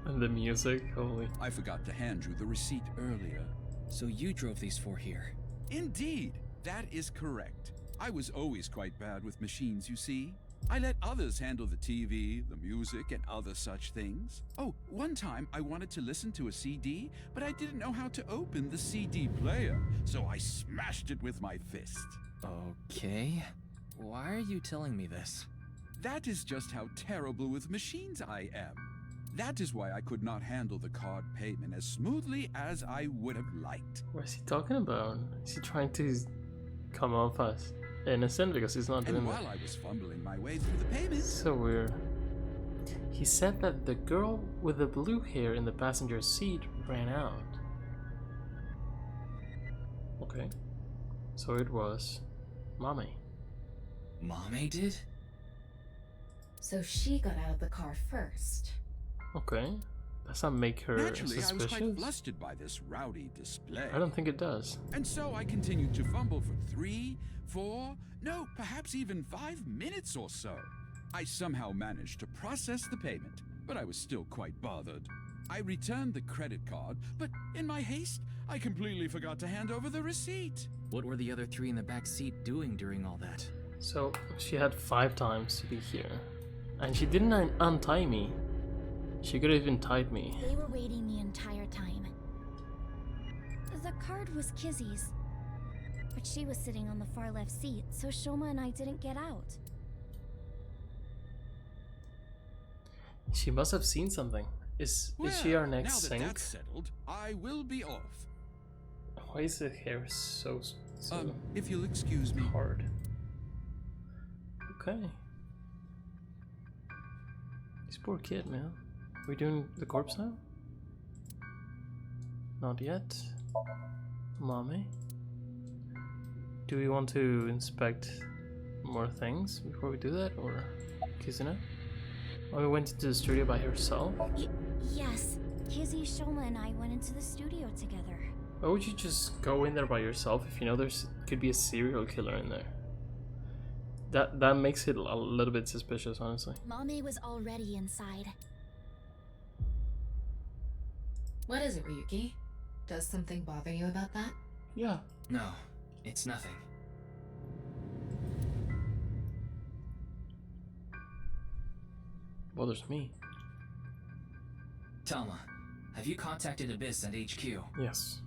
And the music, holy. I forgot to hand you the receipt earlier. So you drove these four here? Indeed, that is correct. I was always quite bad with machines, you see. I let others handle the TV, the music, and other such things. Oh, one time I wanted to listen to a CD, but I didn't know how to open the CD player, so I smashed it with my fist. Okay. Why are you telling me this? That is just how terrible with machines I am. That is why I could not handle the card payment as smoothly as I would have liked. What is he talking about? Is he trying to come off as innocent because he's not doing And that? while I was fumbling my way through the payments... So weird. He said that the girl with the blue hair in the passenger seat ran out. Okay. So it was Mommy. Mommy did? So she got out of the car first. Okay. Does that make her Naturally, suspicious? I was quite flustered by this rowdy display. I don't think it does. And so I continued to fumble for 3, 4, no, perhaps even 5 minutes or so. I somehow managed to process the payment, but I was still quite bothered. I returned the credit card, but in my haste, I completely forgot to hand over the receipt. What were the other 3 in the back seat doing during all that? So she had 5 times to be here. And she didn't untie me. She could have even tied me. They were waiting the entire time. The card was Kizzy's, but she was sitting on the far left seat, so Shoma and I didn't get out. She must have seen something. Is she our next now that sync? that's settled, I will be off. Why is the hair so if you'll excuse me. Hard. Okay. This poor kid, man. We doing the corpse now? Not yet. Mommy. Do we want to inspect more things before we do that, or kissing it? Mommy went into the studio by herself? Yes. Kizzy, Shoma, and I went into the studio together. Why would you just go in there by yourself if you know there's could be a serial killer in there? That makes it a little bit suspicious, honestly. Mommy was already inside. What is it, Ryuki? Does something bother you about that? Yeah. No, it's nothing. Bothers me. Talma, have you contacted Abyss at HQ? Yes.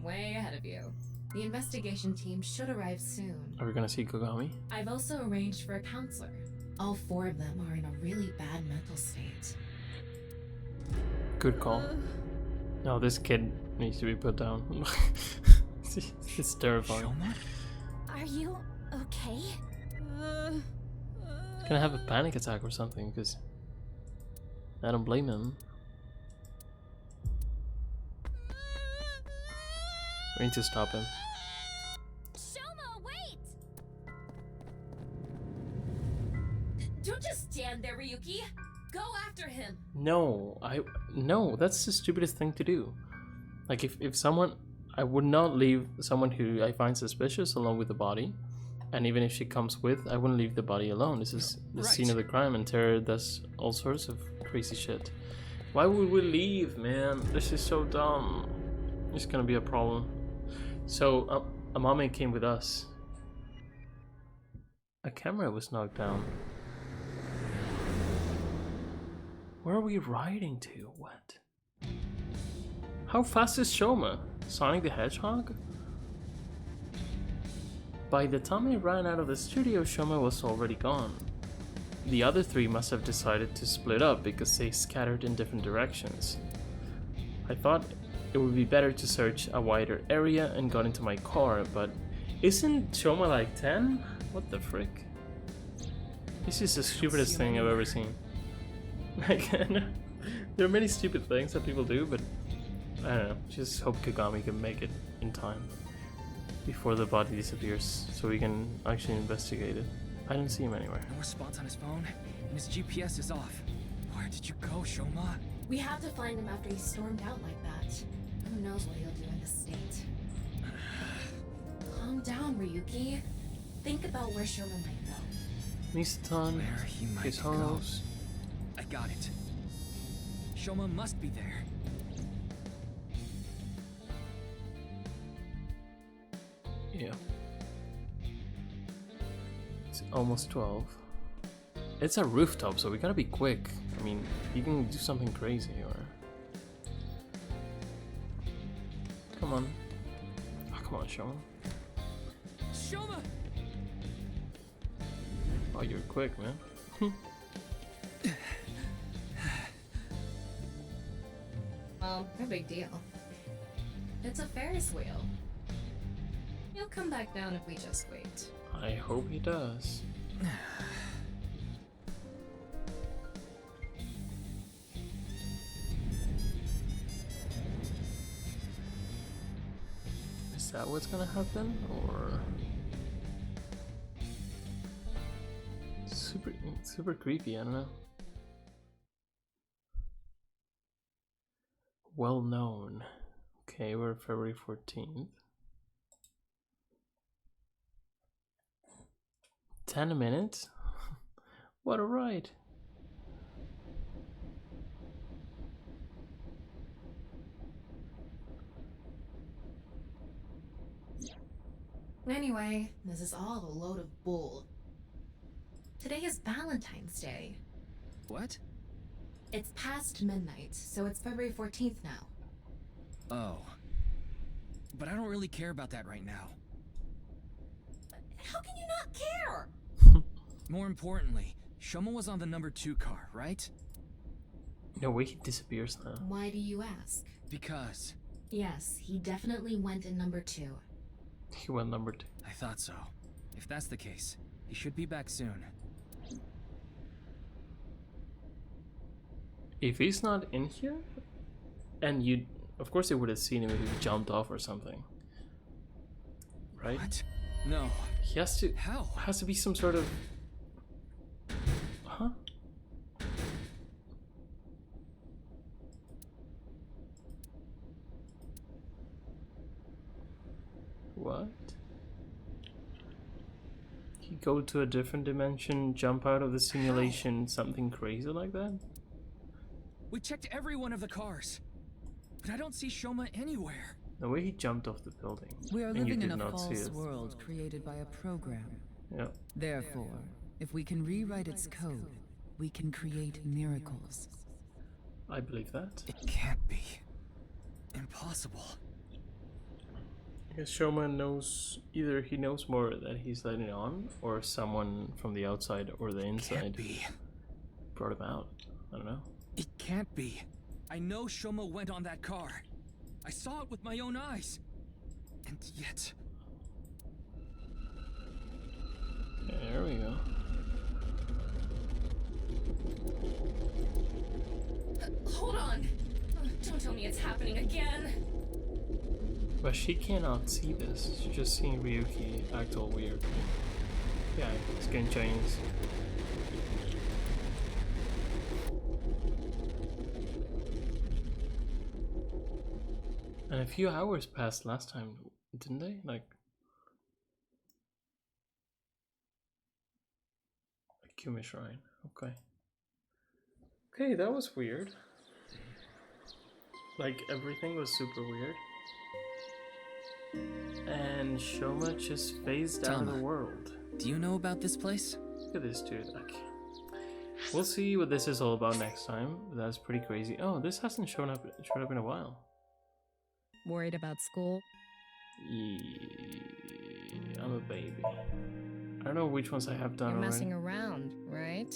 Way ahead of you. The investigation team should arrive soon. Are we gonna see Kagami? I've also arranged for a counselor. All 4 of them are in a really bad mental state. Good call. No, this kid needs to be put down. It's terrifying. Shoma? Are you okay? He's gonna have a panic attack or something, because I don't blame him. We need to stop him. Shoma, wait! Don't just stand there, Ryuki. Go after him. No, that's the stupidest thing to do. Like if someone, I would not leave someone who I find suspicious alone with the body. And even if she comes with, I wouldn't leave the body alone. This is the scene of the crime, and Terra does all sorts of crazy shit. Why would we leave, man? This is so dumb. It's gonna be a problem. So, Amame came with us. A camera was knocked down. Where are we riding to? What? How fast is Shoma? Sonic the Hedgehog? By the time I ran out of the studio, Shoma was already gone. The other 3 must have decided to split up because they scattered in different directions. I thought it would be better to search a wider area and got into my car, but isn't Shoma like 10? What the frick? This is the stupidest thing I've ever seen. Like, there are many stupid things that people do, but I don't know. Just hope Kagami can make it in time before the body disappears, so we can actually investigate it. I don't see him anywhere. No response on his phone, and his GPS is off. Where did you go, Shoma? We have to find him after he stormed out like that. Who knows what he'll do in this state. Calm down, Ryuki. Think about where Shoma might go. Misaton, Where he might his go. house. I got it. Shoma must be there. Yeah. It's almost 12. It's a rooftop, so we gotta be quick. I mean, you can do something crazy or... Come on. Oh, come on, Shoma. Shoma! Oh, you're quick, man. Well, no big deal. It's a Ferris wheel. He'll come back down if we just wait. I hope he does. Is that what's gonna happen, or super creepy? I don't know. Well known. Okay, we're February 14th. 10 minutes? What a ride! Anyway, this is all a load of bull. Today is Valentine's Day. What? It's past midnight, so it's February 14th now. Oh. But I don't really care about that right now. How can you not care? More importantly, Shoma was on the number 2 car, right? No way he disappears now. Why do you ask? Because... Yes, he definitely went in number 2. He went number 2. I thought so. If that's the case, he should be back soon. If he's not in here, and you, of course, they would have seen him if he jumped off or something, right? What? No. He has to. How? Has to be some sort of. Huh? What? He go to a different dimension, jump out of the simulation, something crazy like that? We checked every one of the cars, but I don't see Shoma anywhere. The way he jumped off the building. We are and you living did in a not see false it. world created by a program. Yeah. Therefore, if we can rewrite its code, we can create miracles. I believe that. It can't be. Impossible. I guess Shoma knows, either he knows more that he's letting on, or someone from the outside or the inside brought him out. I don't know. It can't be. I know Shoma went on that car. I saw it with my own eyes. And yet... There we go. Hold on! Don't tell me it's happening again! But she cannot see this. She's just seeing Ryuki act all weird. Yeah, it's getting Chinese. And a few hours passed last time, didn't they? Like Kumi Shrine. Okay. Okay, that was weird. Like everything was super weird. And Shoma just phased out of the world. Do you know about this place? Look at this dude. Okay. We'll see what this is all about next time. That's pretty crazy. Oh, this hasn't shown up in a while. Worried about school? Yeah, I'm a baby. I don't know which ones I have done You're already. messing around, right?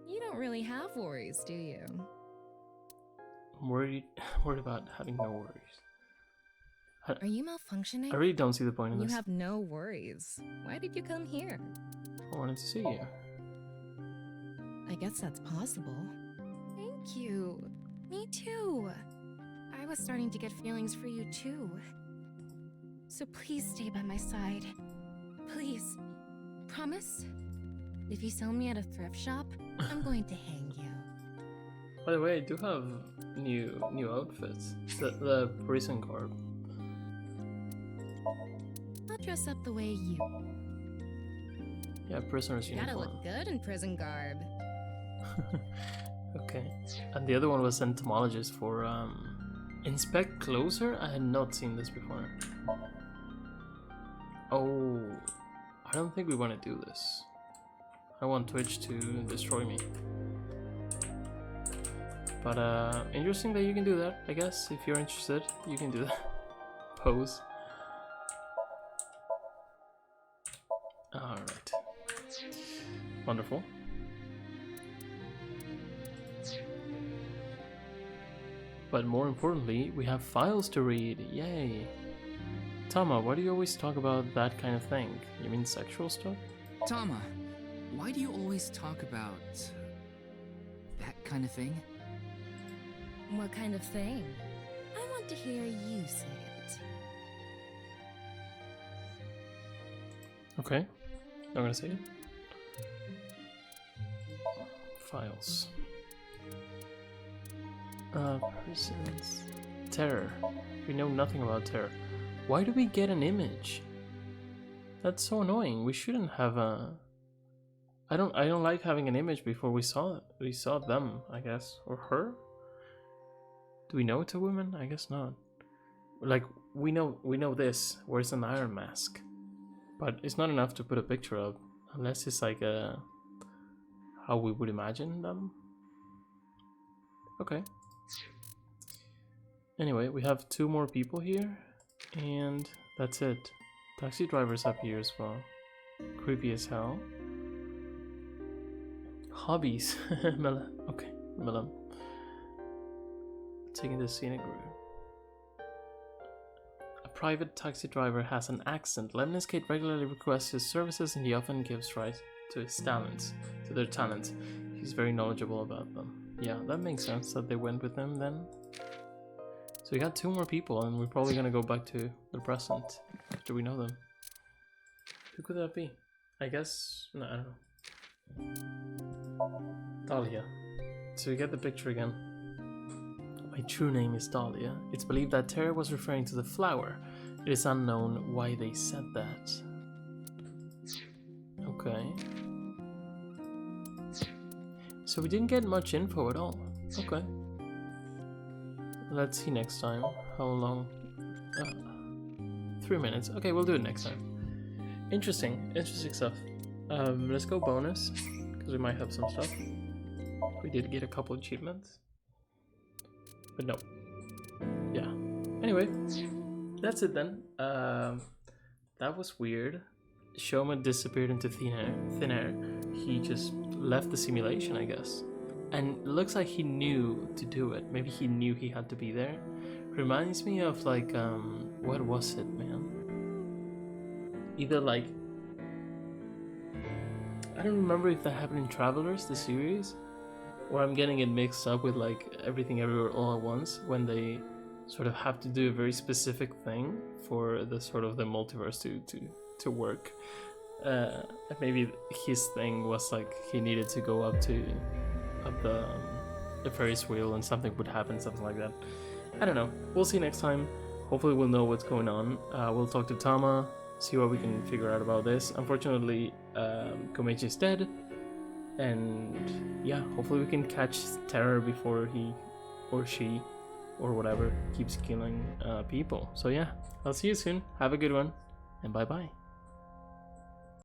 You don't really have worries, do you? I'm worried about having no worries. Are you malfunctioning? I really don't see the point in You this. have no worries. Why did you come here? I wanted to see you. I guess that's possible. Thank you. Me too. I was starting to get feelings for you too. So please stay by my side. Please. Promise? If you sell me at a thrift shop, I'm going to hang you. By the way, I do have new outfits. The prison garb. I'll dress up the way you... Yeah, prisoner's You gotta uniform. look good in prison garb. Okay. And the other one was entomologist for inspect closer? I had not seen this before. Oh, I don't think we want to do this. I want Twitch to destroy me. But interesting that you can do that, I guess. If you're interested, you can do that. Pose. Alright. Wonderful. But more importantly, we have files to read. Yay! Tama, why do you always talk about that kind of thing? You mean sexual stuff? Tama, why do you always talk about that kind of thing? What kind of thing? I want to hear you say it. Okay, I'm gonna say it. Files. Persons. Terror. We know nothing about terror. Why do we get an image? That's so annoying. We shouldn't have a. I don't like having an image before we saw them, I guess, or her. Do we know it's a woman? I guess not. Like we know this. Where's an iron mask? But it's not enough to put a picture up, unless it's like how we would imagine them. Okay. Anyway, we have 2 more people here, and that's it. Taxi driver's up here as well. Creepy as hell. Hobbies. Okay, Melam. Taking the scenic route. A private taxi driver has an accent. Lemnis Kate regularly requests his services, and he often gives right to his talents, to their talents. He's very knowledgeable about them. Yeah, that makes sense that they went with him then. So we got 2 more people, and we're probably gonna go back to the present after we know them. Who could that be? I guess, no, I don't know. Dahlia. So we get the picture again. My true name is Dahlia. It's believed that Terra was referring to the flower. It is unknown why they said that. Okay. So we didn't get much info at all. Okay. Let's see next time. How long? 3 minutes. Okay, we'll do it next time. Interesting stuff. Let's go bonus, because we might have some stuff. We did get a couple achievements. But no. Yeah. Anyway, that's it then. That was weird. Shoma disappeared into thin air. He just left the simulation, I guess. And it looks like he knew to do it. Maybe he knew he had to be there. Reminds me of like, what was it, man? Either like, I don't remember if that happened in Travelers, the series, or I'm getting it mixed up with like Everything Everywhere All at Once, when they sort of have to do a very specific thing for the sort of the multiverse to work. Maybe his thing was like he needed to go up the Ferris wheel and something would happen, something like that. I don't know. We'll see next time. Hopefully we'll know what's going on. We'll talk to Tama, see what we can figure out about this. Unfortunately, Komeji is dead. And yeah, hopefully we can catch Terror before he or she or whatever keeps killing people. So yeah, I'll see you soon. Have a good one, and bye bye.